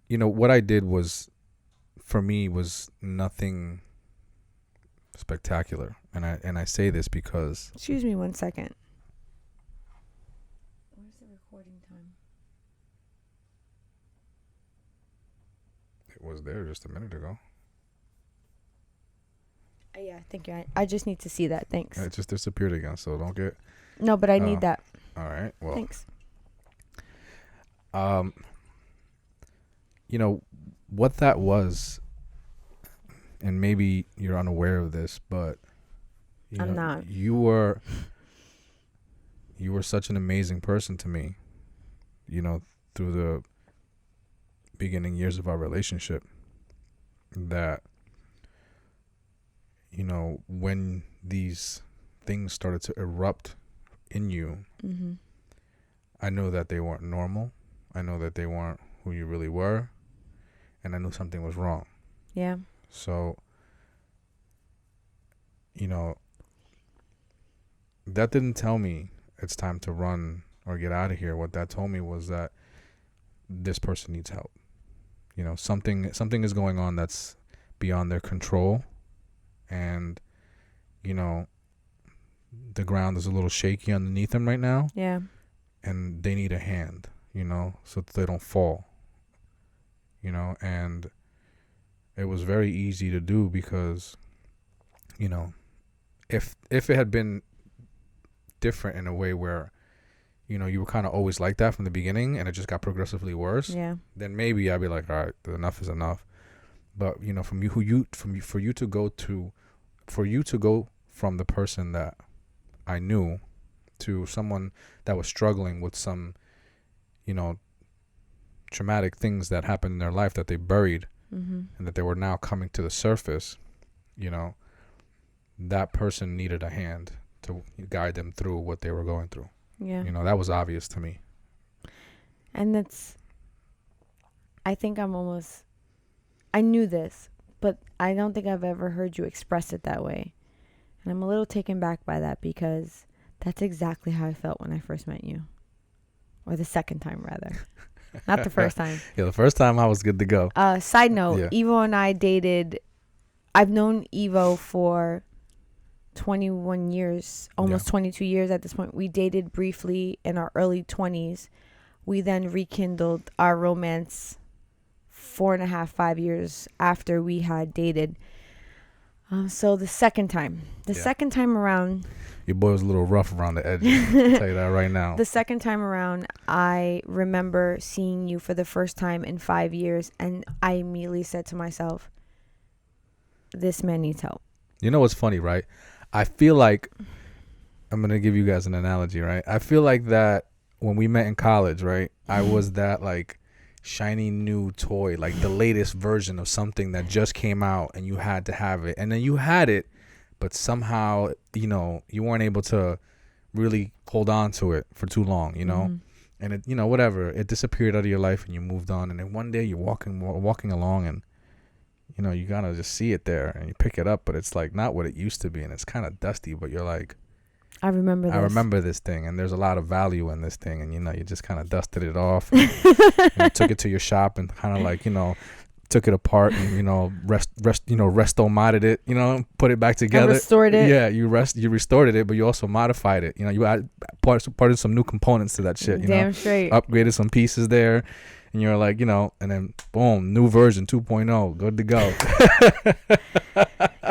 what I did was, for me, was nothing spectacular. And I say this because, Excuse me 1 second. Where's the recording time? it was there just a minute ago. Yeah, thank you. I just need to see that. Thanks. It just disappeared again, so don't get. No, but I need that. All right. Well, Thanks. What that was, and maybe you're unaware of this, but I'm not. You were such an amazing person to me, through the beginning years of our relationship, that when these things started to erupt in you, Mm-hmm. I know that they weren't normal. I know that they weren't who you really were, and I knew something was wrong. Yeah. So, that didn't tell me it's time to run or get out of here. What that told me was that this person needs help. Something is going on that's beyond their control, and the ground is a little shaky underneath them right now. Yeah. And they need a hand, so that they don't fall. And it was very easy to do because, if it had been different in a way where, you were kind of always like that from the beginning and it just got progressively worse, Yeah. then maybe I'd be like, all right, enough is enough. But, for you to go from the person that I knew to someone that was struggling with some, traumatic things that happened in their life that they buried, Mm-hmm. and that they were now coming to the surface, that person needed a hand to guide them through what they were going through. Yeah. That was obvious to me. And I think I knew this, but I don't think I've ever heard you express it that way. And I'm a little taken back by that because that's exactly how I felt when I first met you. Or the second time, rather. Not the first time. Yeah, the first time I was good to go. Side note, Yeah. Evo and I dated. I've known Evo for 21 years, almost 22 years at this point. We dated briefly in our early 20s. We then rekindled our romance 4.5, 5 years after we had dated. So the second time around, Your boy was a little rough around the edges. I'll tell you that right now. the second time around, I remember seeing you for the first time in 5 years, and I immediately said to myself, this man needs help. You know what's funny, right? I feel like, I'm going to give you guys an analogy, right? I feel like that when we met in college, right? I was that like shiny new toy, like the latest version of something that just came out and you had to have it. And then you had it, but somehow, you weren't able to really hold on to it for too long, Mm-hmm. and it, whatever, it disappeared out of your life and you moved on. And then one day you're walking along and, you gotta just see it there and you pick it up, but it's like not what it used to be. And it's kind of dusty, but you're like, I remember this thing, and there's a lot of value in this thing, and you just kind of dusted it off and, you took it to your shop and kind of like took it apart and resto-modded it, put it back together and restored it. Yeah, you restored it, but you also modified it. You add parted some new components to that shit. Damn straight. Upgraded some pieces there, and you're like, and then boom, new version 2.0, good to go.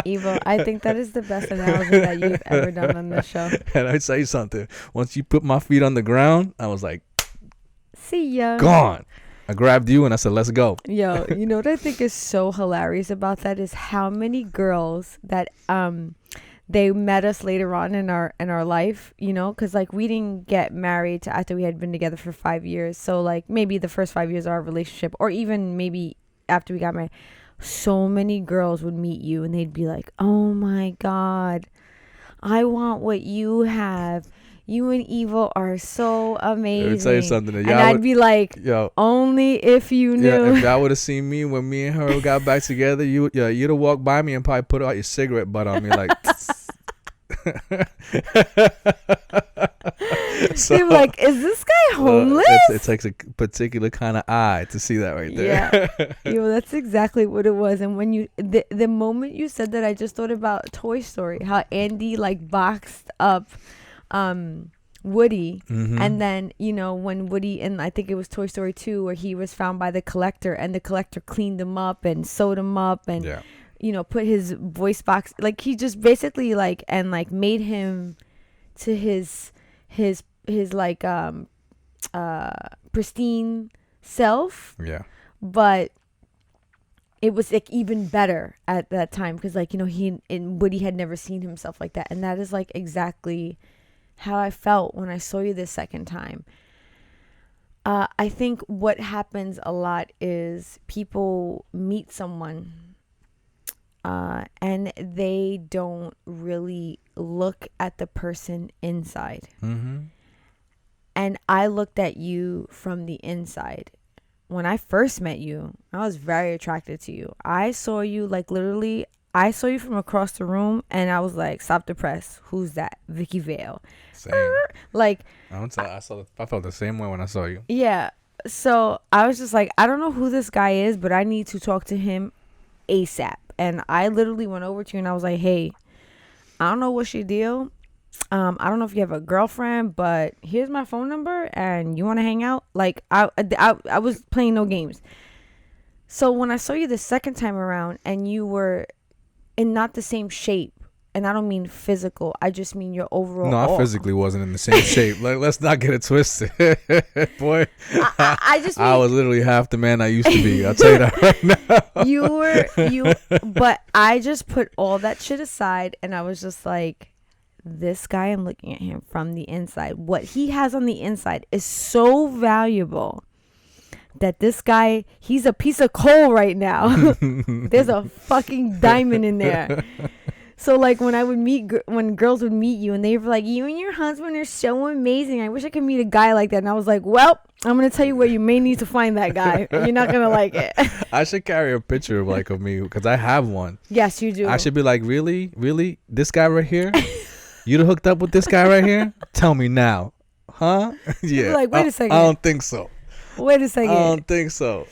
Evo, I think that is the best analogy that you've ever done on this show. And I'd say something. Once you put my feet on the ground, I was like, see ya. Gone. I grabbed you and I said, let's go. Yo, you know what I think is so hilarious about that is how many girls that they met us later on in our life, because like we didn't get married to after we had been together for 5 years. So like maybe the first 5 years of our relationship, or even maybe after we got married, so many girls would meet you and they'd be like, oh my God, I want what you have. You and Evo are so amazing. Let me tell you something. And I'd be like, yo, only if you knew. Yeah, if y'all would have seen me when me and her got back together, you'd have walked by me and probably put out your cigarette butt on me like. So, you're like, is this guy homeless? It takes a particular kind of eye to see that right there. Yeah, yo, that's exactly what it was. And when the moment you said that, I just thought about Toy Story, how Andy like boxed up Woody, and then when Woody, and I think it was Toy Story 2 where he was found by the collector and the collector cleaned him up and sewed him up and put his voice box, like he just basically like made him to his like pristine self. But it was like even better at that time because like he and Woody had never seen himself like that, and that is like exactly how I felt when I saw you this second time. I think what happens a lot is people meet someone and they don't really look at the person inside. And I looked at you from the inside. When I first met you, I was very attracted to you. I saw you like literally, I saw you from across the room and I was like, stop the press. Who's that? Vicky Vale. Same. Like, I felt the same way when I saw you. Yeah. So I was just like, I don't know who this guy is, but I need to talk to him ASAP. And I literally went over to you and I was like, hey, I don't know what's your deal. I don't know if you have a girlfriend, but here's my phone number and you want to hang out. Like I was playing no games. So when I saw you the second time around and you were in not the same shape, and I don't mean physical, I just mean your overall. No, I physically wasn't in the same shape. Like, let's not get it twisted. Boy, I just mean, I was literally half the man I used to be. I'll tell you that right now. But I just put all that shit aside and I was just like, this guy, I'm looking at him from the inside. What he has on the inside is so valuable that this guy, he's a piece of coal right now. There's a fucking diamond in there. So like when girls would meet you and they were like, you and your husband are so amazing. I wish I could meet a guy like that. And I was like, well, I'm going to tell you where you may need to find that guy. You're not going to like it. I should carry a picture of me because I have one. Yes, you do. I should be like, really? Really? This guy right here? You hooked up with this guy right here? Tell me now. Huh? Yeah. Like, wait a second. I don't think so. Wait a second. I don't think so.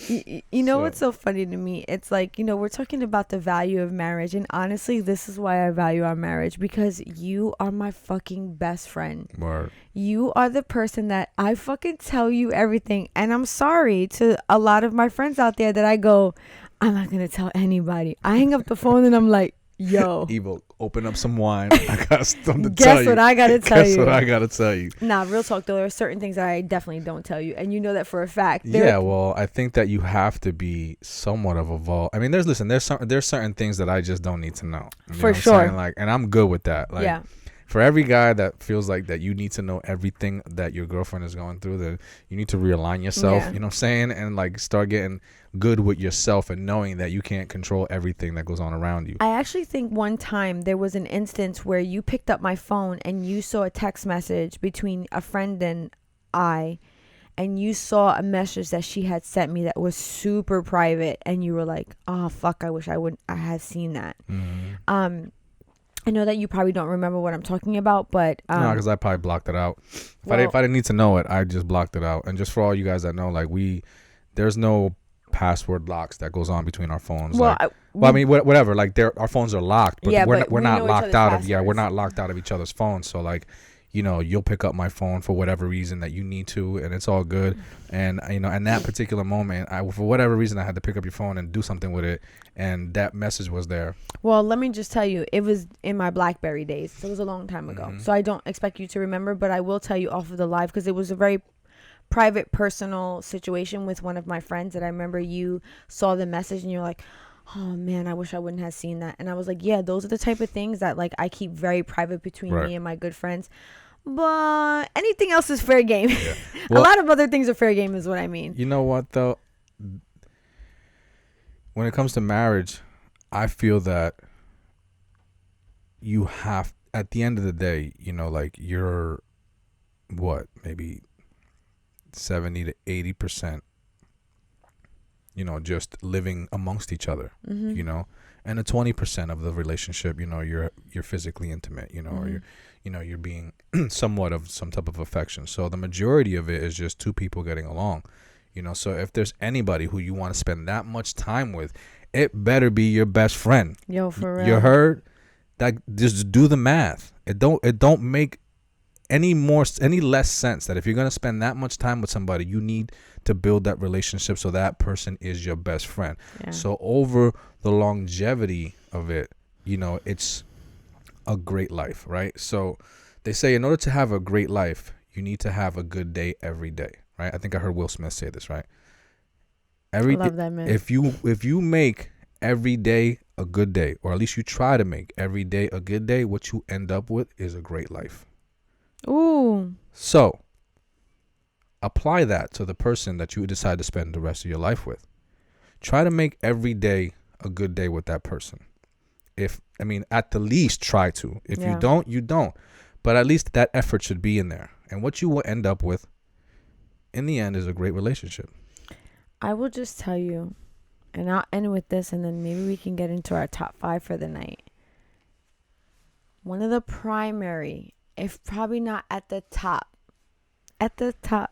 You know what's so funny to me? It's like, we're talking about the value of marriage. And honestly, this is why I value our marriage. Because you are my fucking best friend. Word. You are the person that I fucking tell you everything. And I'm sorry to a lot of my friends out there that I go, I'm not going to tell anybody. I hang up the phone and I'm like, yo. Evo, open up some wine. I got something to tell you. Guess what I got to tell you. Guess what I got to tell you. Nah, real talk though. There are certain things that I definitely don't tell you. And you know that for a fact. Well, I think that you have to be somewhat of a vault. I mean, there's certain things that I just don't need to know. For sure. Like, and I'm good with that. Like, yeah. For every guy that feels like that you need to know everything that your girlfriend is going through, that you need to realign yourself, you know what I'm saying? And like start getting good with yourself and knowing that you can't control everything that goes on around you. I actually think one time there was an instance where you picked up my phone and you saw a text message between a friend and I, and you saw a message that she had sent me that was super private, and you were like, oh fuck, I wish I had seen that. I know that you probably don't remember what I'm talking about, but no, because I probably blocked it out. If I didn't need to know it, I just blocked it out. And just for all you guys that know, like there's no password locks that goes on between our phones. Well, Like, I mean, whatever. Like, our phones are locked, but yeah, we're but we're we not know each locked other's out of. Yeah, we're passwords. not locked out of each other's phones. So like, you'll pick up my phone for whatever reason that you need to, and it's all good. And in that particular moment, for whatever reason, I had to pick up your phone and do something with it, and that message was there. Well, let me just tell you, it was in my BlackBerry days. So it was a long time ago. So I don't expect you to remember, but I will tell you off of the live, because it was a very private, personal situation with one of my friends that I remember you saw the message and you're like, oh man, I wish I wouldn't have seen that. And I was like, yeah, those are the type of things that like I keep very private between me and my good friends. But anything else is fair game. Yeah. Well, a lot of other things are fair game is what I mean. You know what though? When it comes to marriage, I feel that you have, at the end of the day, like you're maybe 70 to 80%, just living amongst each other, and the 20% of the relationship, you're physically intimate, or you're being somewhat of some type of affection. So the majority of it is just two people getting along, so if there's anybody who you want to spend that much time with, it better be your best friend. Yo, for real. You heard? That, just do the math. It don't make any less sense that if you're going to spend that much time with somebody, you need to build that relationship so that person is your best friend. Yeah. So over the longevity of it, it's a great life, right? So they say in order to have a great life, you need to have a good day every day, right? I think I heard Will Smith say this, right? I love that, man. If you make every day a good day, or at least you try to make every day a good day, what you end up with is a great life. Ooh. So apply that to the person that you decide to spend the rest of your life with. Try to make every day a good day with that person. At the least try to. If you don't, you don't. But at least that effort should be in there. And what you will end up with in the end is a great relationship. I will just tell you, and I'll end with this, and then maybe we can get into our top 5 for the night. One of the primary, if probably not at the top,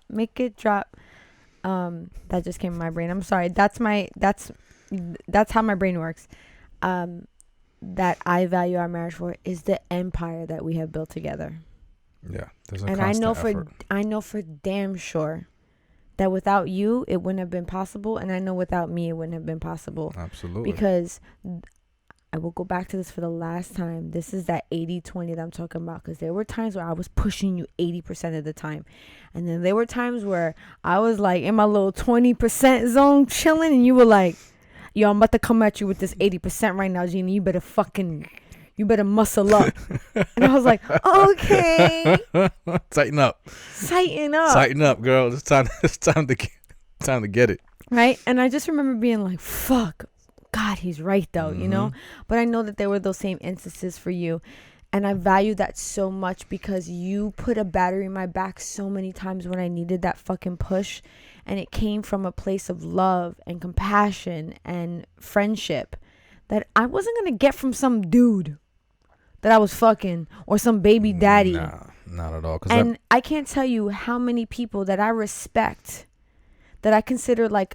make it drop. That just came in my brain. I'm sorry. That's how my brain works. That I value our marriage for is the empire that we have built together. Yeah, there's a constant effort. I know for damn sure that without you, it wouldn't have been possible. And I know without me, it wouldn't have been possible. Absolutely. Because I will go back to this for the last time. This is that 80-20 that I'm talking about. Because there were times where I was pushing you 80% of the time. And then there were times where I was like in my little 20% zone chilling. And you were like, yo, I'm about to come at you with this 80% right now, Gina. You better muscle up. And I was like, okay. Tighten up. Tighten up, girl. It's time to get it. Right? And I just remember being like, fuck. God, he's right though, But I know that there were those same instances for you. And I value that so much because you put a battery in my back so many times when I needed that fucking push. And it came from a place of love and compassion and friendship that I wasn't going to get from some dude that I was fucking or some baby daddy. Nah, not at all. And I can't tell you how many people that I respect, that I consider I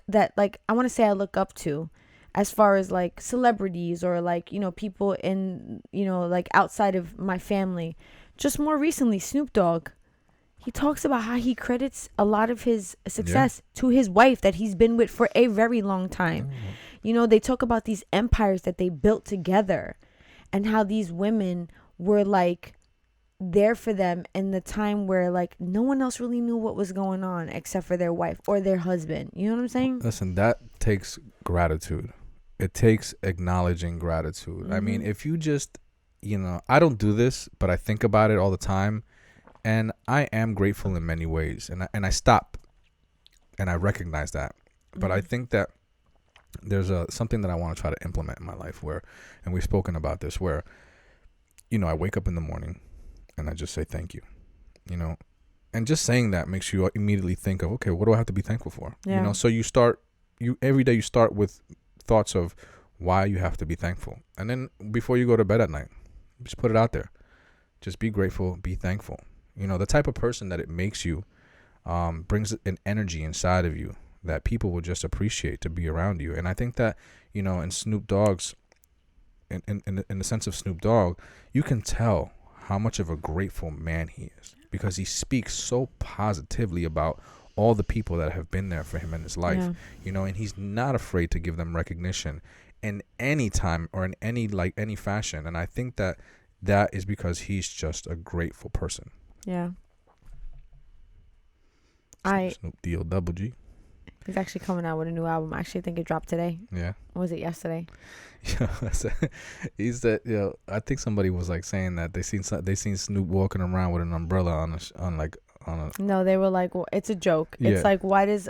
want to say I look up to, as far as like celebrities or like, people in, like outside of my family. Just more recently, Snoop Dogg, he talks about how he credits a lot of his success to his wife that he's been with for a very long time. They talk about these empires that they built together and how these women were like there for them in the time where like no one else really knew what was going on except for their wife or their husband. You know what I'm saying? Listen, that takes gratitude. It takes acknowledging gratitude. I mean, if you just, I don't do this, but I think about it all the time. And I am grateful in many ways. And I stop and I recognize that. But I think that there's something that I want to try to implement in my life where, and we've spoken about this, where, I wake up in the morning and I just say thank you, and just saying that makes you immediately think of, okay, what do I have to be thankful for? Yeah. So every day you start with thoughts of why you have to be thankful. And then before you go to bed at night, just put it out there. Just be grateful, be thankful. The type of person that it makes you brings an energy inside of you that people will just appreciate to be around you. And I think that, you know, in Snoop Dogg's, in the sense of Snoop Dogg, you can tell how much of a grateful man he is, because he speaks so positively about all the people that have been there for him in his life. Yeah. You know, and he's not afraid to give them recognition in any time or in any fashion. And I think that is because he's just a grateful person. Yeah. Snoop D-O double G. He's actually coming out with a new album. I actually think it dropped today. Yeah. Or was it yesterday? He's that. You know, I think somebody was like saying that they seen Snoop walking around with an umbrella on a. No, they were like, well, it's a joke. Yeah. It's like, why does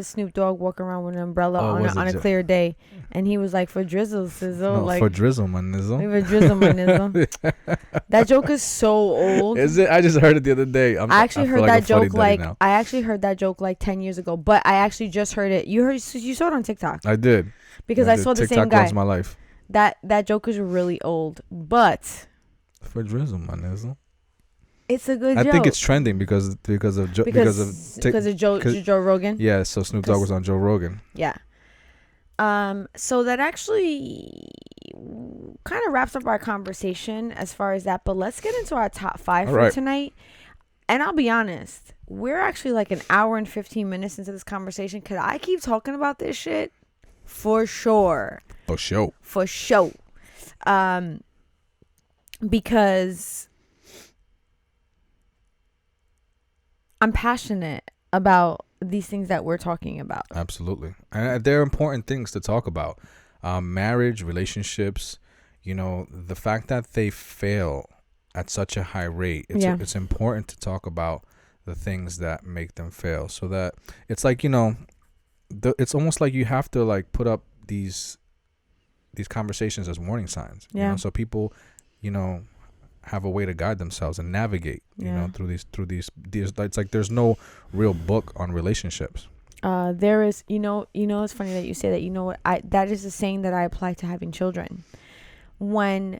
Snoop Dogg walk around with an umbrella on a clear day? And he was like, for drizzle, sizzle. No, like, for drizzle, my nizzle. For drizzle, my nizzle. That joke is so old. Is it? I just heard it the other day. I actually heard that joke like 10 years ago, but I actually just heard it. You saw it on TikTok. I did. Because I saw the same guy. TikTok loves my life. That joke is really old, but for drizzle, my nizzle. It's a good joke. I think it's trending because of Joe Rogan. Yeah, so Snoop Dogg was on Joe Rogan. Yeah. So that actually kind of wraps up our conversation as far as that. But let's get into our top 5 for tonight. And I'll be honest, we're actually like an hour and 15 minutes into this conversation. Could I keep talking about this shit? For sure. For sure. Because I'm passionate about these things that we're talking about. Absolutely. And they're important things to talk about. Marriage, relationships, you know, the fact that they fail at such a high rate. It's important to talk about the things that make them fail, so that it's like, you know, it's almost like you have to like put up these conversations as warning signs. You know, so people, you know, have a way to guide themselves and navigate, you know, through these. It's like there's no real book on relationships. There is, you know, it's funny that you say that. You know what? That is a saying that I apply to having children. When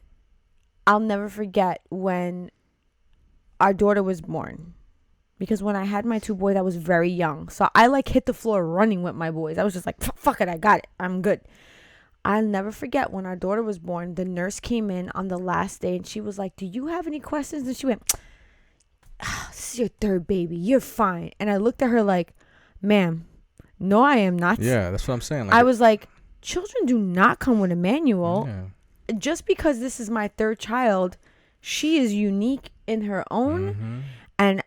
I'll never forget when our daughter was born, because when I had my 2 boys, I was very young, so I like hit the floor running with my boys. I was just like, fuck it, I got it, I'm good. I'll never forget when our daughter was born, the nurse came in on the last day and she was like, do you have any questions? And she went, this is your 3rd baby, you're fine. And I looked at her like, ma'am, no, I am not. Yeah, that's what I'm saying. Like, I was like, children do not come with a manual. Yeah. Just because this is my 3rd child, she is unique in her own. Mm-hmm. And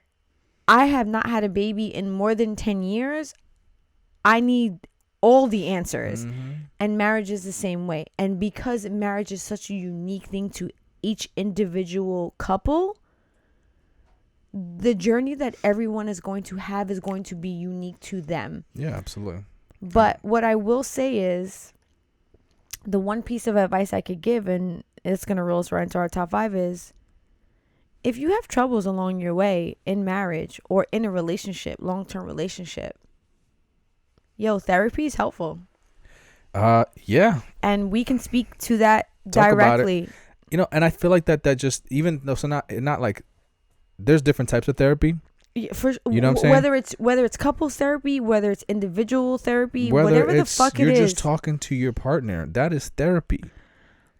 I have not had a baby in more than 10 years. I need all the answers. Mm-hmm. And marriage is the same way. And because marriage is such a unique thing to each individual couple, the journey that everyone is going to have is going to be unique to them. Yeah, absolutely. But what I will say is, the one piece of advice I could give, and it's going to roll us right into our top 5, is if you have troubles along your way in marriage or in a relationship, long-term relationship, therapy is helpful. Yeah. And we can speak to that directly. You know, and I feel like that just, even though, so not like, there's different types of therapy. You know what I'm saying? Whether it's couples therapy, whether it's individual therapy, whatever the fuck it is. You're just talking to your partner. That is therapy.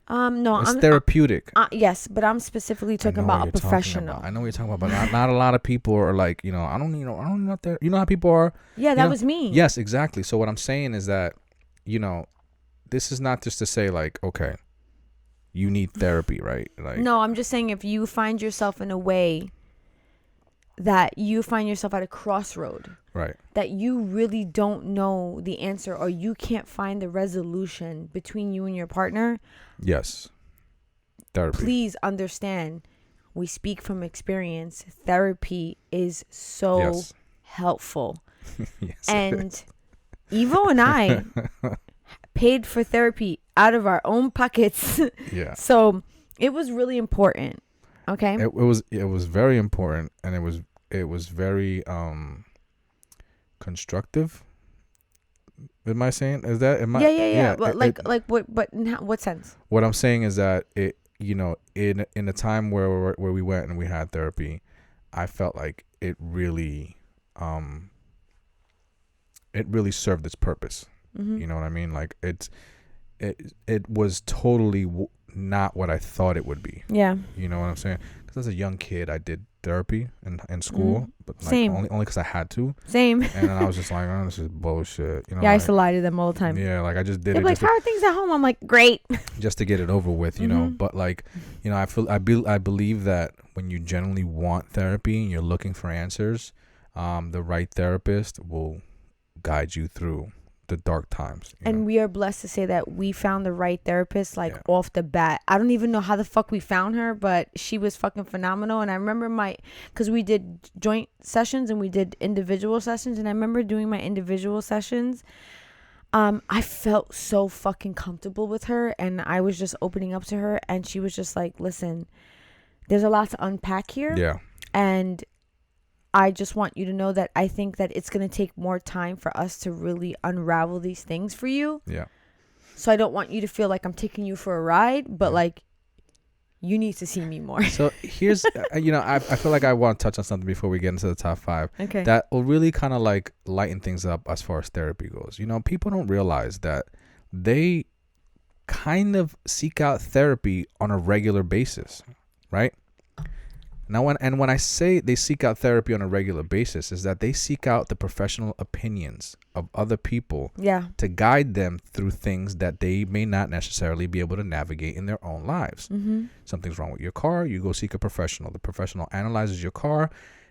No, it's therapeutic. Yes, but I'm specifically talking about a professional. I know what you're talking about, but not a lot of people are like, you know, I don't know there. You know how people are. Yeah, that was me. Yes, exactly. So what I'm saying is that, you know, this is not just to say like, okay, you need therapy, right? Like, no, I'm just saying if you find yourself in a way that you find yourself at a crossroad, right, that you really don't know the answer, or you can't find the resolution between you and your partner. Yes. Therapy. Please understand, we speak from experience. Therapy is so helpful. Yes. And Evo and I paid for therapy out of our own pockets. Yeah. So it was really important. Okay. It was very important, and it was very constructive. Am I saying yeah. But in what sense? What I'm saying is that it, you know, in a time where we went and we had therapy, I felt like it really it really served its purpose. Mm-hmm. You know what I mean? Like it was totally not what I thought it would be. Yeah. You know what I'm saying? Because as a young kid, I did therapy in school, but like Same. only because I had to. Same. And then I was just like, oh, this is bullshit. You know? Yeah, I like, used to lie to them all the time. yeah, like I just did They'd it be like, how are things at home? I'm like, great. just to get it over with, you know. Mhm. But like, you know, I believe that when you genuinely want therapy and you're looking for answers, the right therapist will guide you through the dark times. And we are blessed to say that we found the right therapist off the bat. I don't even know how the fuck we found her, but she was fucking phenomenal. And I remember because we did joint sessions and we did individual sessions, and I remember doing my individual sessions. I felt so fucking comfortable with her, and I was just opening up to her, and she was just like, listen, there's a lot to unpack here. Yeah. And I just want you to know that I think that it's going to take more time for us to really unravel these things for you. Yeah. So I don't want you to feel like I'm taking you for a ride, but like you need to see me more. So here's, you know, I feel like I want to touch on something before we get into the top 5. Okay. That will really kind of like lighten things up as far as therapy goes. You know, people don't realize that they kind of seek out therapy on a regular basis, right? Now, when I say they seek out therapy on a regular basis, is that they seek out the professional opinions of other people to guide them through things that they may not necessarily be able to navigate in their own lives. Mm-hmm. Something's wrong with your car, you go seek a professional. The professional analyzes your car.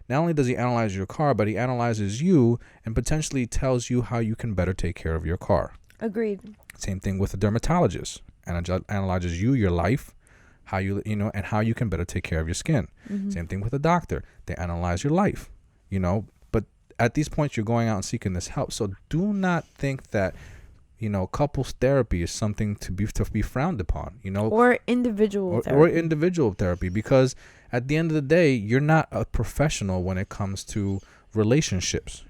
Not only does he analyze your car, but he analyzes you and potentially tells you how you can better take care of your car. Agreed. Same thing with a dermatologist. Analyzes you, your life, how and how you can better take care of your skin. Mm-hmm. Same thing with a doctor. They analyze your life, but at these points you're going out and seeking this help. So do not think that, couples therapy is something to be frowned upon, or individual therapy. Or individual therapy, because at the end of the day, you're not a professional when it comes to relationships,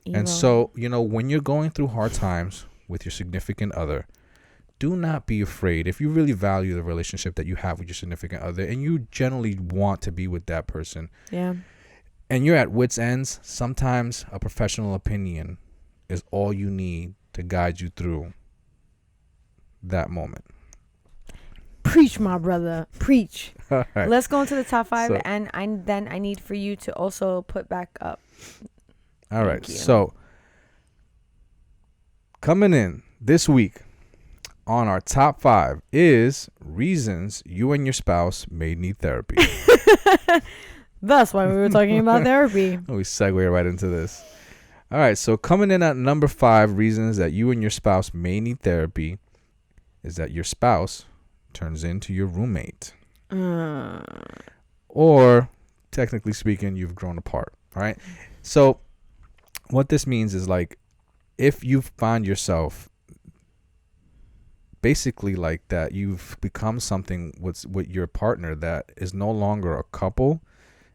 And so, when you're going through hard times with your significant other, do not be afraid. If you really value the relationship that you have with your significant other and you generally want to be with that person, and you're at wit's ends, sometimes a professional opinion is all you need to guide you through that moment. Preach, my brother. Preach. All right. Let's go into the top 5, and I need for you to also put back up. All right. So coming in this week on our top 5 is reasons you and your spouse may need therapy. That's why we were talking about therapy. We segue right into this. All right. So coming in at number 5, reasons that you and your spouse may need therapy is that your spouse turns into your roommate. Or technically speaking, you've grown apart. All right. So what this means is, like, if you find yourself basically like that, you've become something with your partner that is no longer a couple.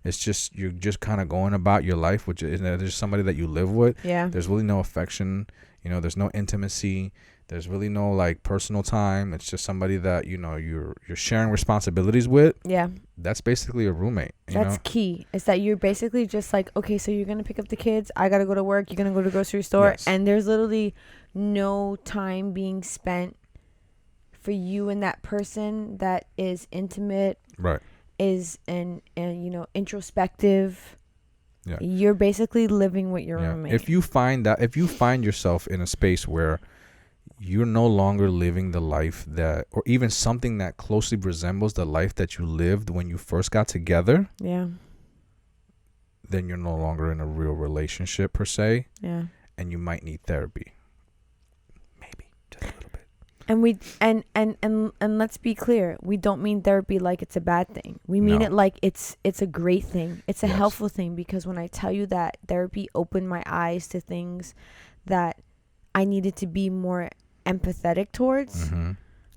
It's just, you're just kind of going about your life, which is there's somebody that you live with. Yeah. There's really no affection. There's no intimacy. There's really no like personal time. It's just somebody that you're sharing responsibilities with. Yeah. That's basically a roommate. That's key. It's that you're basically just like, okay, so you're gonna pick up the kids. I gotta go to work. You're gonna go to the grocery store, and there's literally no time being spent for you and that person that is intimate. Right. Is and introspective. Yeah. You're basically living with your roommate. If you find yourself in a space where you're no longer living the life that, or even something that closely resembles the life that you lived when you first got together, then you're no longer in a real relationship per se. Yeah. And you might need therapy. Maybe just a little bit. And let's be clear, we don't mean therapy like it's a bad thing. We mean it like it's a great thing. It's a helpful thing, because when I tell you that therapy opened my eyes to things that I needed to be more empathetic towards,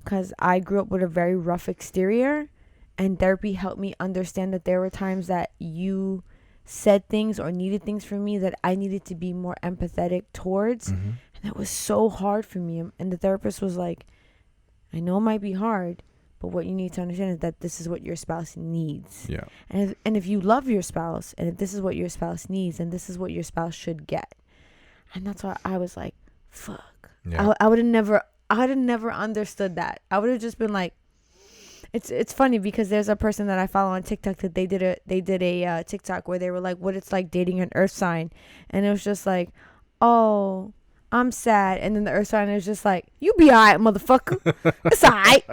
because I grew up with a very rough exterior, and therapy helped me understand that there were times that you said things or needed things from me that I needed to be more empathetic towards. And it was so hard for me. And the therapist was like, I know it might be hard, but what you need to understand is that this is what your spouse needs. Yeah. And if you love your spouse, and if this is what your spouse needs, and this is what your spouse should get. And that's why I was like, fuck. Yeah. I would have never understood that. I would have just been like, it's funny because there's a person that I follow on TikTok that they did a TikTok where they were like, what it's like dating an earth sign. And it was just like, oh, I'm sad. And then the earth sign is just like, you be all right, motherfucker. It's all right.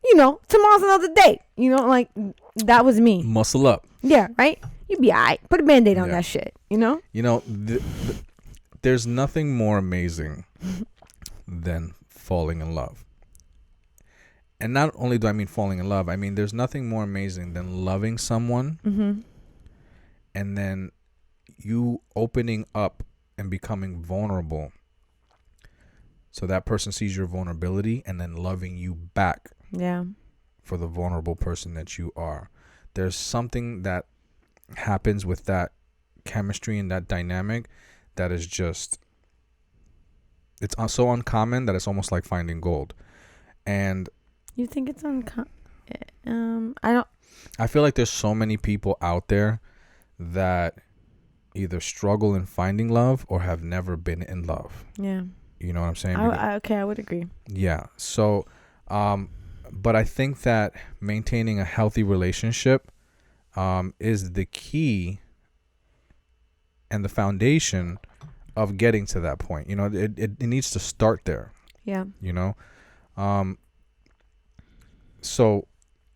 You know, tomorrow's another day. You know, like, that was me. Muscle up. Yeah, right? You be all right. Put a Band-Aid on that shit, you know? You know, there's nothing more amazing than falling in love. And not only do I mean falling in love, I mean there's nothing more amazing than loving someone and then you opening up and becoming vulnerable. So that person sees your vulnerability and then loving you back. Yeah. For the vulnerable person that you are. There's something that happens with that chemistry and that dynamic that is just, it's so uncommon that it's almost like finding gold. And you think it's uncommon? I feel like there's so many people out there that either struggle in finding love or have never been in love. Yeah. You know what I'm saying? I would agree. Yeah. So, but I think that maintaining a healthy relationship is the key and the foundation of getting to that point. You know, it needs to start there. Yeah. You know? So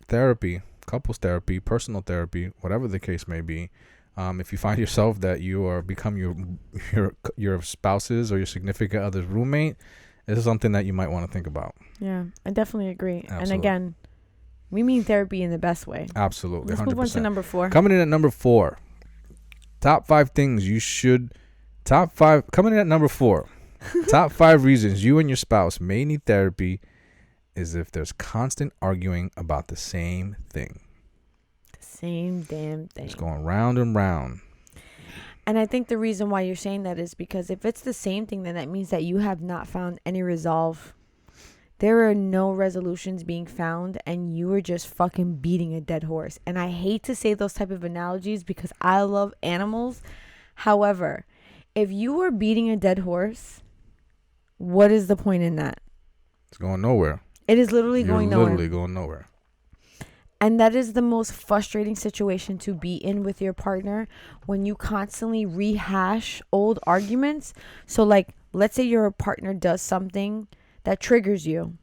therapy, couples therapy, personal therapy, whatever the case may be, if you find yourself that you are become your spouse's or your significant other's roommate, this is something that you might want to think about. Yeah, I definitely agree. Absolutely. And again, we mean therapy in the best way. Absolutely. Let's 100%. move on to number 4. Coming in at number 4. Top 5 things you should. Coming in at number 4. Top 5 reasons you and your spouse may need therapy is if there's constant arguing about the same thing. The same damn thing. It's going round and round. And I think the reason why you're saying that is because if it's the same thing, then that means that you have not found any resolve. There are no resolutions being found, and you are just fucking beating a dead horse. And I hate to say those type of analogies because I love animals. However, if you are beating a dead horse, what is the point in that? It's going nowhere. It is literally going nowhere. Literally going nowhere. And that is the most frustrating situation to be in with your partner, when you constantly rehash old arguments. So like, let's say your partner does something that triggers you,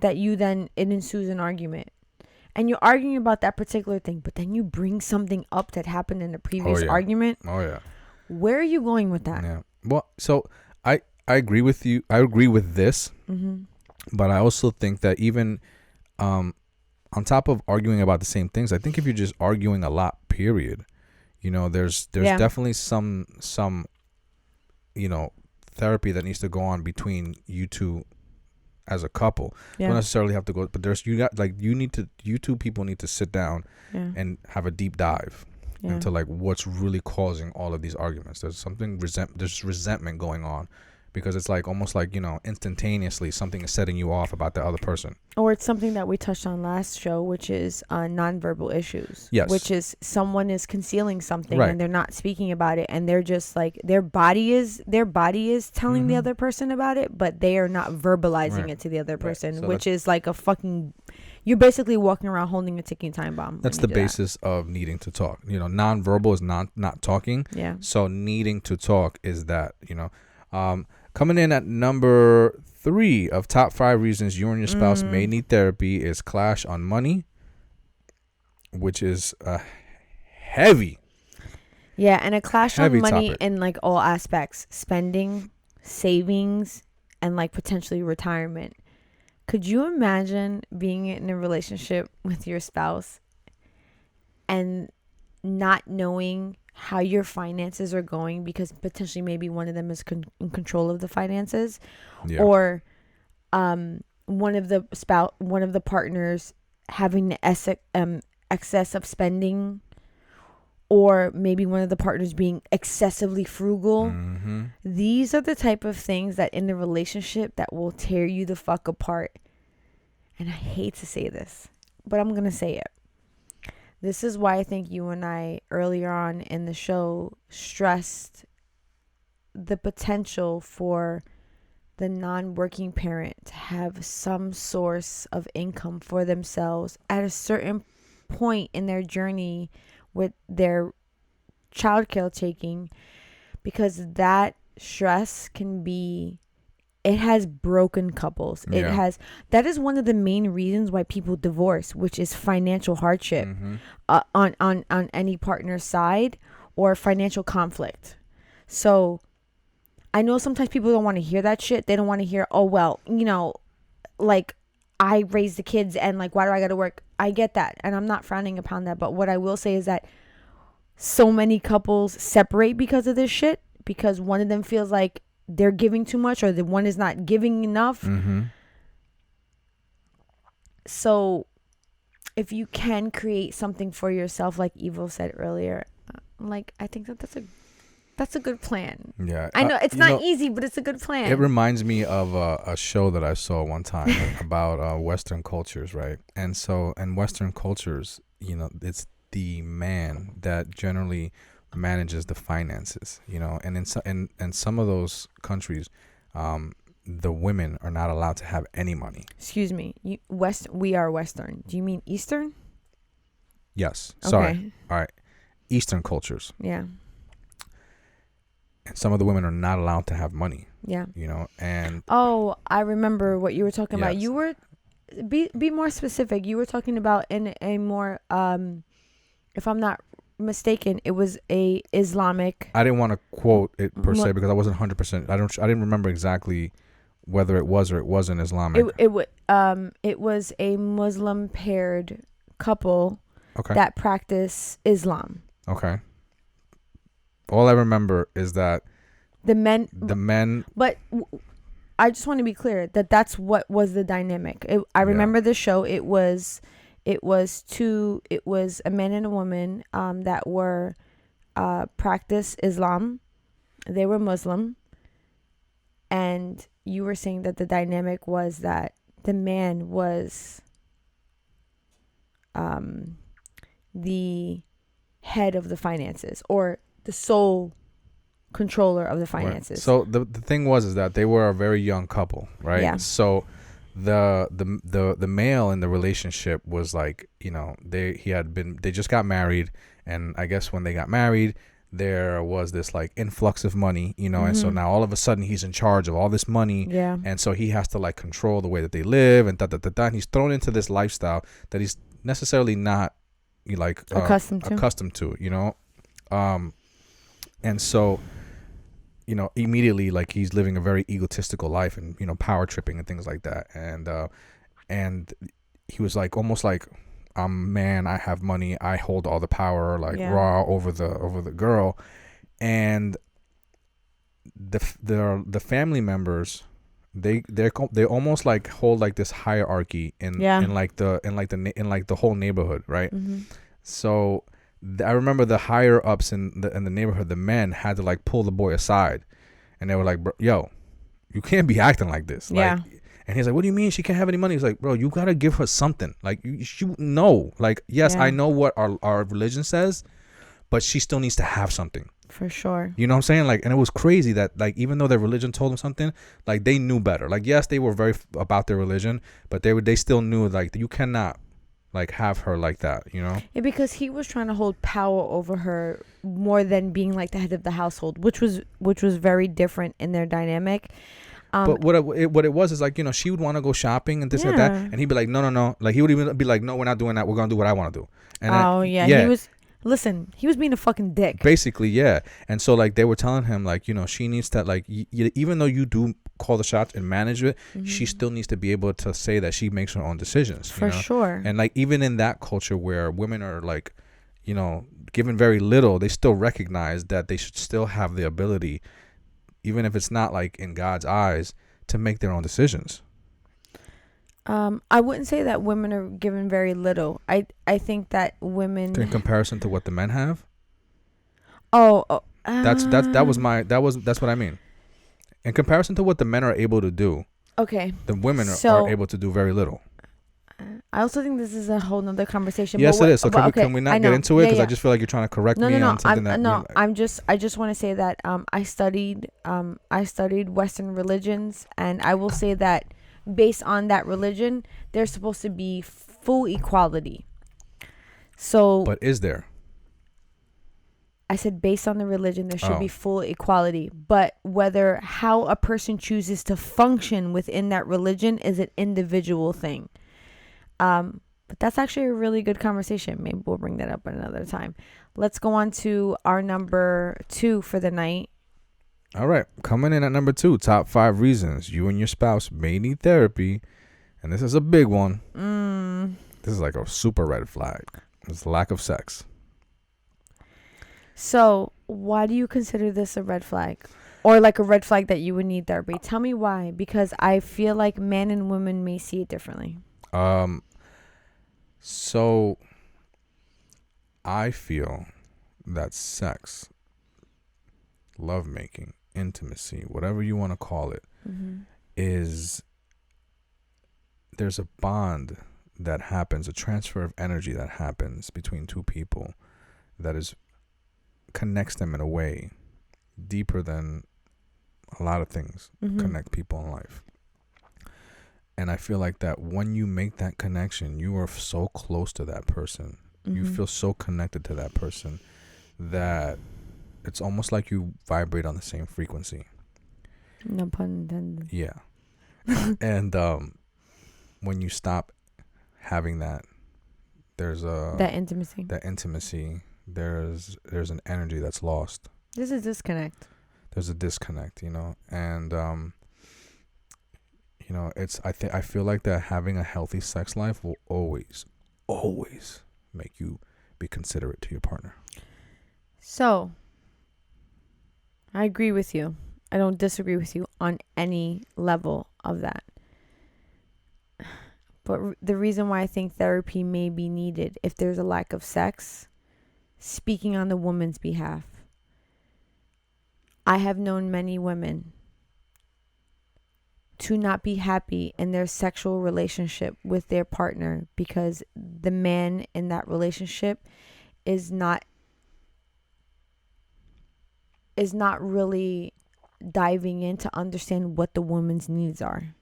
that you then, it ensues an argument. And you're arguing about that particular thing, but then you bring something up that happened in the previous argument. Oh, yeah. Where are you going with that? Yeah. Well, so I agree with you. I agree with this. Mm-hmm. But I also think that even on top of arguing about the same things, I think if you're just arguing a lot, period, you know, there's definitely some you know, therapy that needs to go on between you two as a couple. You don't necessarily have to go, but you two people need to sit down and have a deep dive into like what's really causing all of these arguments. There's resentment going on. Because it's like almost like, you know, instantaneously something is setting you off about the other person. Or it's something that we touched on last show, which is nonverbal issues. Yes. Which is someone is concealing something and they're not speaking about it, and they're just like their body is telling the other person about it, but they are not verbalizing it to the other person, so which is like a fucking, you're basically walking around holding a ticking time bomb. That's the basis of needing to talk. You know, nonverbal is not talking. Yeah. So needing to talk is that, you know. Coming in at number 3 of top 5 reasons you and your spouse may need therapy is clash on money, which is heavy. Yeah, and a clash on money topic. in like all aspects: spending, savings, and like potentially retirement. Could you imagine being in a relationship with your spouse and not knowing how your finances are going because potentially maybe one of them is in control of the finances, or one of the partners having the excess of spending, or maybe one of the partners being excessively frugal. These are the type of things that in the relationship that will tear you the fuck apart. And I hate to say this, but I'm gonna say it. This is why I think you and I earlier on in the show stressed the potential for the non-working parent to have some source of income for themselves at a certain point in their journey with their childcare taking, because that stress can be, it has broken couples. It Yeah. has, that is one of the main reasons why people divorce, which is financial hardship on any partner's side, or financial conflict. So I know sometimes people don't want to hear that shit. They don't want to hear, oh, well, like, I raised the kids and, like, why do I got to work? I get that. And I'm not frowning upon that. But what I will say is that so many couples separate because of this shit, because one of them feels like they're giving too much, or the one is not giving enough. So if you can create something for yourself, like Evo said earlier, like, I think that's a good plan. Yeah. I know it's not easy, but it's a good plan. It reminds me of a show that I saw one time about Western cultures, right? And so in Western cultures, it's the man that generally manages the finances, and in some of those countries, the women are not allowed to have any money. Excuse me, we are Western. Do you mean Eastern? Yes. Sorry. Okay. All right. Eastern cultures. Yeah. And some of the women are not allowed to have money. Yeah. And oh, I remember what you were talking about. Yes. You were be more specific. You were talking about in a more if I'm not mistaken, it was a Islamic. I didn't want to quote it per se because I wasn't 100%. I didn't remember exactly whether it was or it wasn't Islamic. It was a Muslim paired couple that practice Islam. Okay. All I remember is that the men. But I just want to be clear that that's what was the dynamic. I remember the show. It was a man and a woman that were practice Islam. They were Muslim, and you were saying that the dynamic was that the man was the head of the finances, or the sole controller of the finances. Right. So the thing was that they were a very young couple, right? Yeah. So the male in the relationship was like, they just got married, and I guess when they got married, there was this like influx of money, and so now all of a sudden he's in charge of all this money, and so he has to like control the way that they live, and and he's thrown into this lifestyle that he's necessarily not like accustomed to, and so immediately, like, he's living a very egotistical life and power tripping and things like that, and he was like almost like, I'm man, I have money, I hold all the power, like raw over the girl, and the family members, they almost like hold like this hierarchy in like the whole neighborhood, right? So I remember the higher ups in the neighborhood, the men had to like pull the boy aside, and they were like, bro, yo, you can't be acting like this. Like, and he's like, what do you mean she can't have any money? He's like, bro, you gotta give her something. Like, you know, like, yes, I know what our religion says, but she still needs to have something. For sure. You know what I'm saying? Like, and it was crazy that, like, even though their religion told them something, like, they knew better. Like, yes, they were very about their religion, but they still knew, like, you cannot like have her like that, Yeah, because he was trying to hold power over her more than being like the head of the household, which was very different in their dynamic. But what it was is like, she would want to go shopping and this and that, and he'd be like, no, like he would even be like, no, we're not doing that, we're gonna do what I want to do. And he was being a fucking dick, basically. Yeah. And so like they were telling him like, she needs to like even though you do call the shots and manage it, she still needs to be able to say that she makes her own decisions, for sure. And like even in that culture where women are like, given very little, they still recognize that they should still have the ability, even if it's not like in God's eyes, to make their own decisions. I wouldn't say that women are given very little. I think that women, in comparison to what the men have. That's what I mean. In comparison to what the men are able to do, okay, the women are able to do very little. I also think this is a whole nother conversation. Yes, but it is. So can we not get into it? Because I just feel like you're trying to correct me on something I just want to say that I studied Western religions, and I will say that based on that religion, there's supposed to be full equality. So, but is there? I said based on the religion, there should be full equality. But whether how a person chooses to function within that religion is an individual thing. But that's actually a really good conversation. Maybe we'll bring that up another time. Let's go on to our number 2 for the night. All right. Coming in at number 2, top 5 reasons you and your spouse may need therapy. And this is a big one. This is like a super red flag. It's lack of sex. So why do you consider this a red flag? Or like a red flag that you would need therapy? Tell me why. Because I feel like men and women may see it differently. So I feel that sex, lovemaking, intimacy, whatever you want to call it, is there's a bond that happens, a transfer of energy that happens between two people that is connects them in a way deeper than a lot of things connect people in life. And I feel like that when you make that connection, you are so close to that person. You feel so connected to that person that it's almost like you vibrate on the same frequency. No pun intended. Yeah. And when you stop having that, there's that intimacy. There's an energy that's lost. There's a disconnect. There's a disconnect, and I feel like that having a healthy sex life will always make you be considerate to your partner. So, I agree with you. I don't disagree with you on any level of that. But the reason why I think therapy may be needed if there's a lack of sex, speaking on the woman's behalf, I have known many women to not be happy in their sexual relationship with their partner because the man in that relationship is not really diving in to understand what the woman's needs are.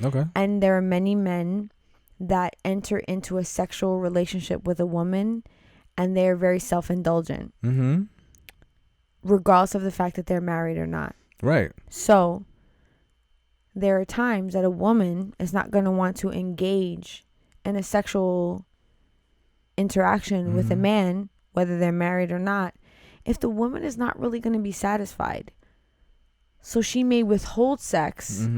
Okay. And there are many men that enter into a sexual relationship with a woman and they're very self-indulgent. Regardless of the fact that they're married or not. Right. So there are times that a woman is not going to want to engage in a sexual interaction with a man, whether they're married or not, if the woman is not really going to be satisfied. So she may withhold sex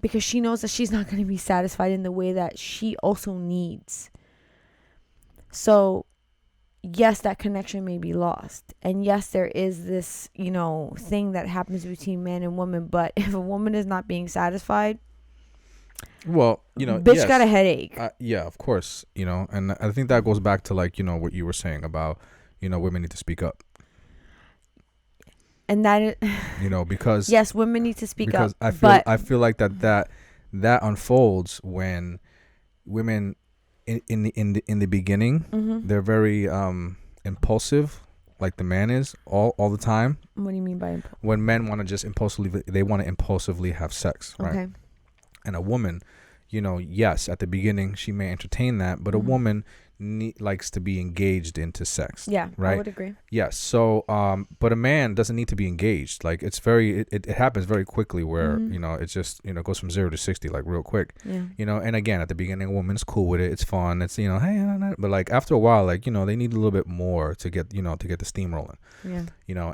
because she knows that she's not going to be satisfied in the way that she also needs. So yes, that connection may be lost. And yes, there is this, thing that happens between man and woman. But if a woman is not being satisfied, well, bitch got a headache. Yeah, of course. And I think that goes back to what you were saying about, women need to speak up. And that, because yes, women need to speak up. Because I feel like that unfolds when women in the beginning, they're very impulsive, like the man is all the time. What do you mean by when men want to just impulsively have sex, right? Okay. And a woman, yes, at the beginning she may entertain that, but a woman likes to be engaged into sex. Yeah, right. I would agree. Yes. So, but a man doesn't need to be engaged. Like it happens very quickly where, it just, goes from 0 to 60, like real quick, and again, at the beginning, a woman's cool with it. It's fun. It's, hey, but like after a while, like, they need a little bit more to get the steam rolling. Yeah.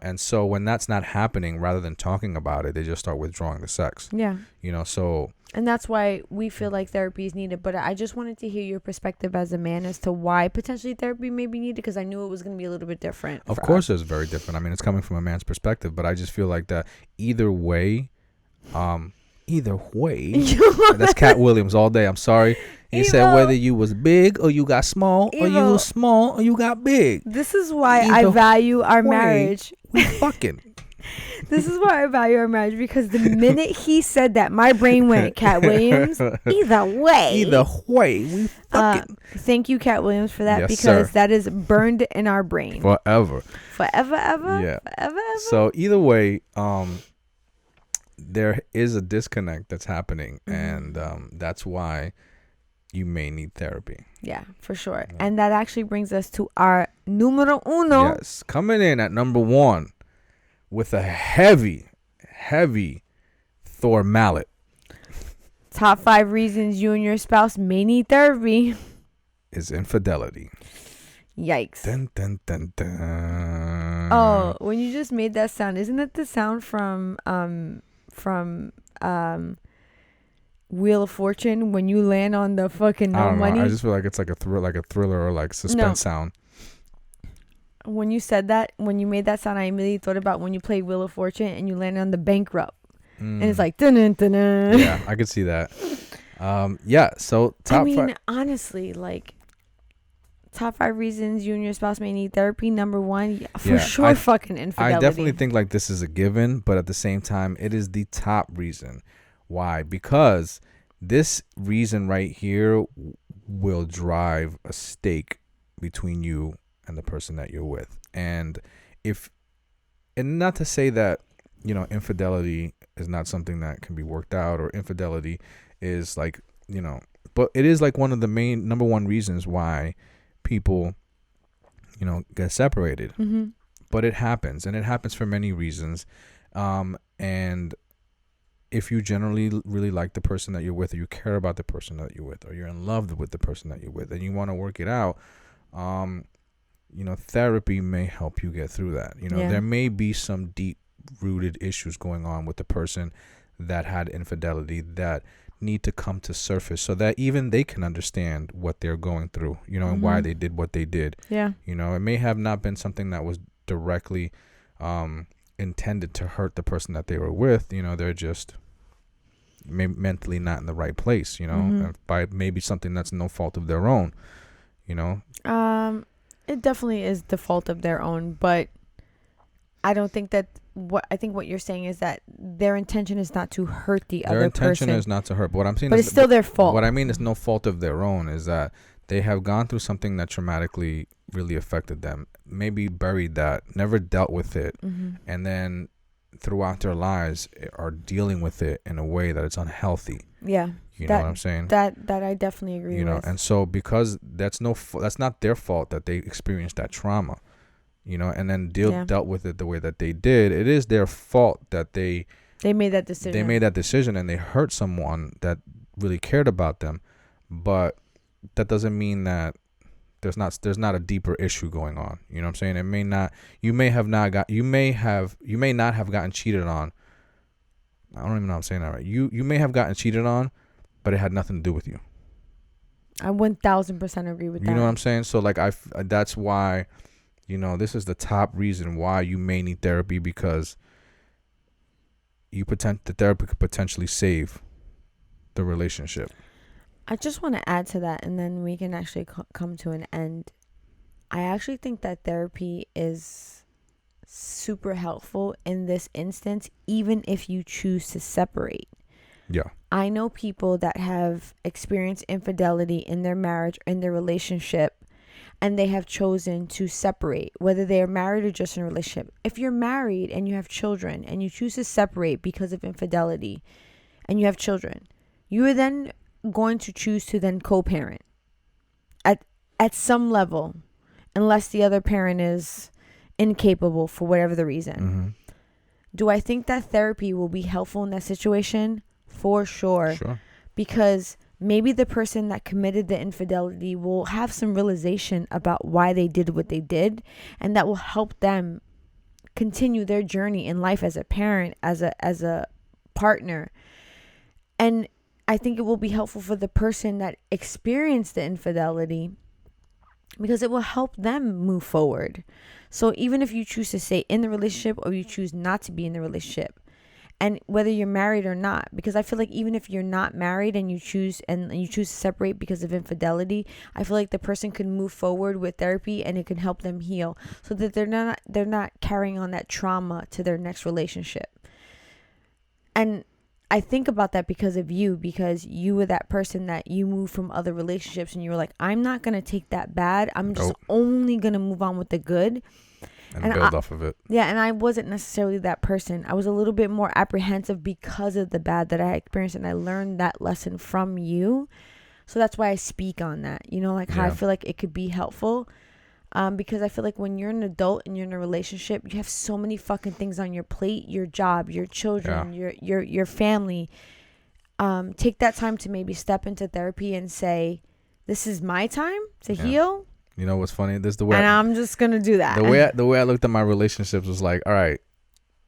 And so when that's not happening, rather than talking about it, they just start withdrawing the sex. Yeah. So. And that's why we feel like therapy is needed. But I just wanted to hear your perspective as a man as to why potentially therapy may be needed, because I knew it was going to be a little bit different. Of course, it's very different. I mean, it's coming from a man's perspective, but I just feel like that either way, that's Cat Williams all day. I'm sorry. He said whether you was big or you got small, or you was small or you got big. This is why I value our marriage. We fucking. This is why I value our marriage, because the minute he said that, my brain went, Cat Williams. Either way. We fucking. Thank you, Cat Williams, for that, Yes, because sir. that is burned in our brain. Forever. Forever, ever. Yeah. Forever, ever. So either way, there is a disconnect that's happening, and that's why you may need therapy. Yeah, for sure. Yeah. And that actually brings us to our numero uno. Yes, coming in at number 1 with a heavy Thor mallet Top 5 reasons you and your spouse may need therapy. is infidelity. Yikes. Dun, dun, dun, dun. Oh, when you just made that sound, isn't that the sound from Wheel of Fortune when you land on the fucking I no don't know. money? I just feel like it's like a thriller or like suspense sound. When you said that, when you made that sound, I immediately thought about when you played Wheel of Fortune and you landed on the bankrupt. And it's like dun dun dun dun. Yeah, I could see that. Yeah, so top 5. Honestly, like top 5 reasons you and your spouse may need therapy. Number 1, for sure, fucking infidelity. I definitely think like this is a given, but at the same time, it is the top reason. Why? Because this reason right here will drive a stake between you and the person that you're with. And not to say that, infidelity is not something that can be worked out, or infidelity is like, but it is like one of the main number 1 reasons why people, get separated. Mm-hmm. But it happens, and it happens for many reasons. And if you generally really like the person that you're with, or you care about the person that you're with, or you're in love with the person that you're with, and you want to work it out, therapy may help you get through that. There may be some deep rooted issues going on with the person that had infidelity that need to come to surface, so that even they can understand what they're going through, and why they did what they did. Yeah. It may have not been something that was directly intended to hurt the person that they were with. They're just mentally not in the right place, and by maybe something that's no fault of their own. It definitely is the fault of their own, but I don't think that I think what you're saying is that their intention is not to hurt the other person. Their intention is not to hurt. But what I'm saying but is it's still their fault. What I mean is no fault of their own, is that they have gone through something that traumatically really affected them, maybe buried that, never dealt with it, and then throughout their lives are dealing with it in a way that it's unhealthy. Yeah. You know what I'm saying? That I definitely agree with. And so because that's not their fault that they experienced that trauma, and then dealt with it the way that they did. It is their fault that they made that decision. They made that decision, and they hurt someone that really cared about them. But that doesn't mean that there's not a deeper issue going on. You know what I'm saying? It may not. You may not have gotten cheated on. I don't even know if I'm saying that right. You may have gotten cheated on, but it had nothing to do with you. I 1000% agree with that. You know what I'm saying? So like that's why, this is the top reason why you may need therapy, because the therapy could potentially save the relationship. I just want to add to that, and then we can actually come to an end. I actually think that therapy is super helpful in this instance, even if you choose to separate. Yeah. I know people that have experienced infidelity in their marriage, in their relationship, and they have chosen to separate, whether they are married or just in a relationship. If you're married and you have children and you choose to separate because of infidelity and you have children, you are then going to choose to then co-parent at some level, unless the other parent is incapable for whatever the reason. Mm-hmm. Do I think that therapy will be helpful in that situation? For sure. Because maybe the person that committed the infidelity will have some realization about why they did what they did, and that will help them continue their journey in life as a parent, as a partner. And I think it will be helpful for the person that experienced the infidelity, because it will help them move forward. So even if you choose to stay in the relationship or you choose not to be in the relationship, And whether you're married or not, because I feel like even if you're not married and you choose to separate because of infidelity, I feel like the person can move forward with therapy and it can help them heal so that they're not carrying on that trauma to their next relationship. And I think about that because of you, because you were that person that you moved from other relationships and you were like, I'm not going to take that bad. I'm just only going to move on with the good. And build off of it. Yeah, and I wasn't necessarily that person. I was a little bit more apprehensive because of the bad that I experienced, and I learned that lesson from you. So that's why I speak on that. You know, like how I feel like it could be helpful. Because I feel like when you're an adult and you're in a relationship, you have so many fucking things on your plate, your job, your children, your family. Take that time to maybe step into therapy and say, this is my time to heal. You know what's funny? This is the way, and I'm just gonna do that. The way I looked at my relationships was like, all right,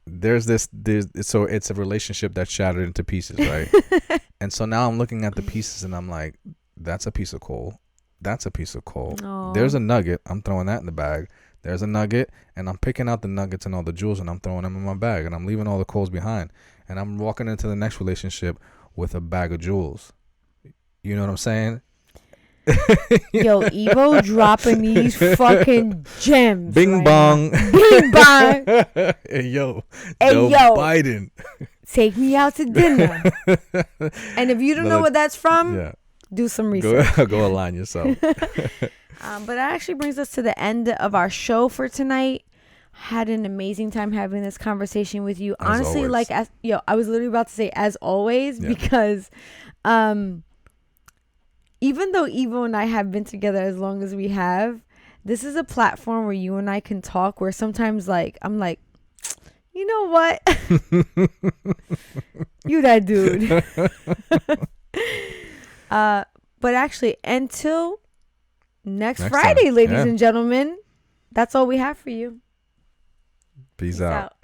so it's a relationship that's shattered into pieces, right? And so now I'm looking at the pieces and I'm like, that's a piece of coal. That's a piece of coal. Aww. There's a nugget. I'm throwing that in the bag. There's a nugget, and I'm picking out the nuggets and all the jewels, and I'm throwing them in my bag, and I'm leaving all the coals behind, and I'm walking into the next relationship with a bag of jewels. You know what I'm saying? Yo, Evo dropping these fucking gems. Bing right bong. Now. Bing bong. Hey, yo. Hey, yo. Biden. Take me out to dinner. And if you don't know what that's from, do some research. Go align yourself. But that actually brings us to the end of our show for tonight. Had an amazing time having this conversation with you. As honestly, always. I was literally about to say as always, because even though Evo and I have been together as long as we have, this is a platform where you and I can talk, where sometimes I'm like, you know what? You that dude. But actually, until next Friday, time. ladies and gentlemen, that's all we have for you. Peace out.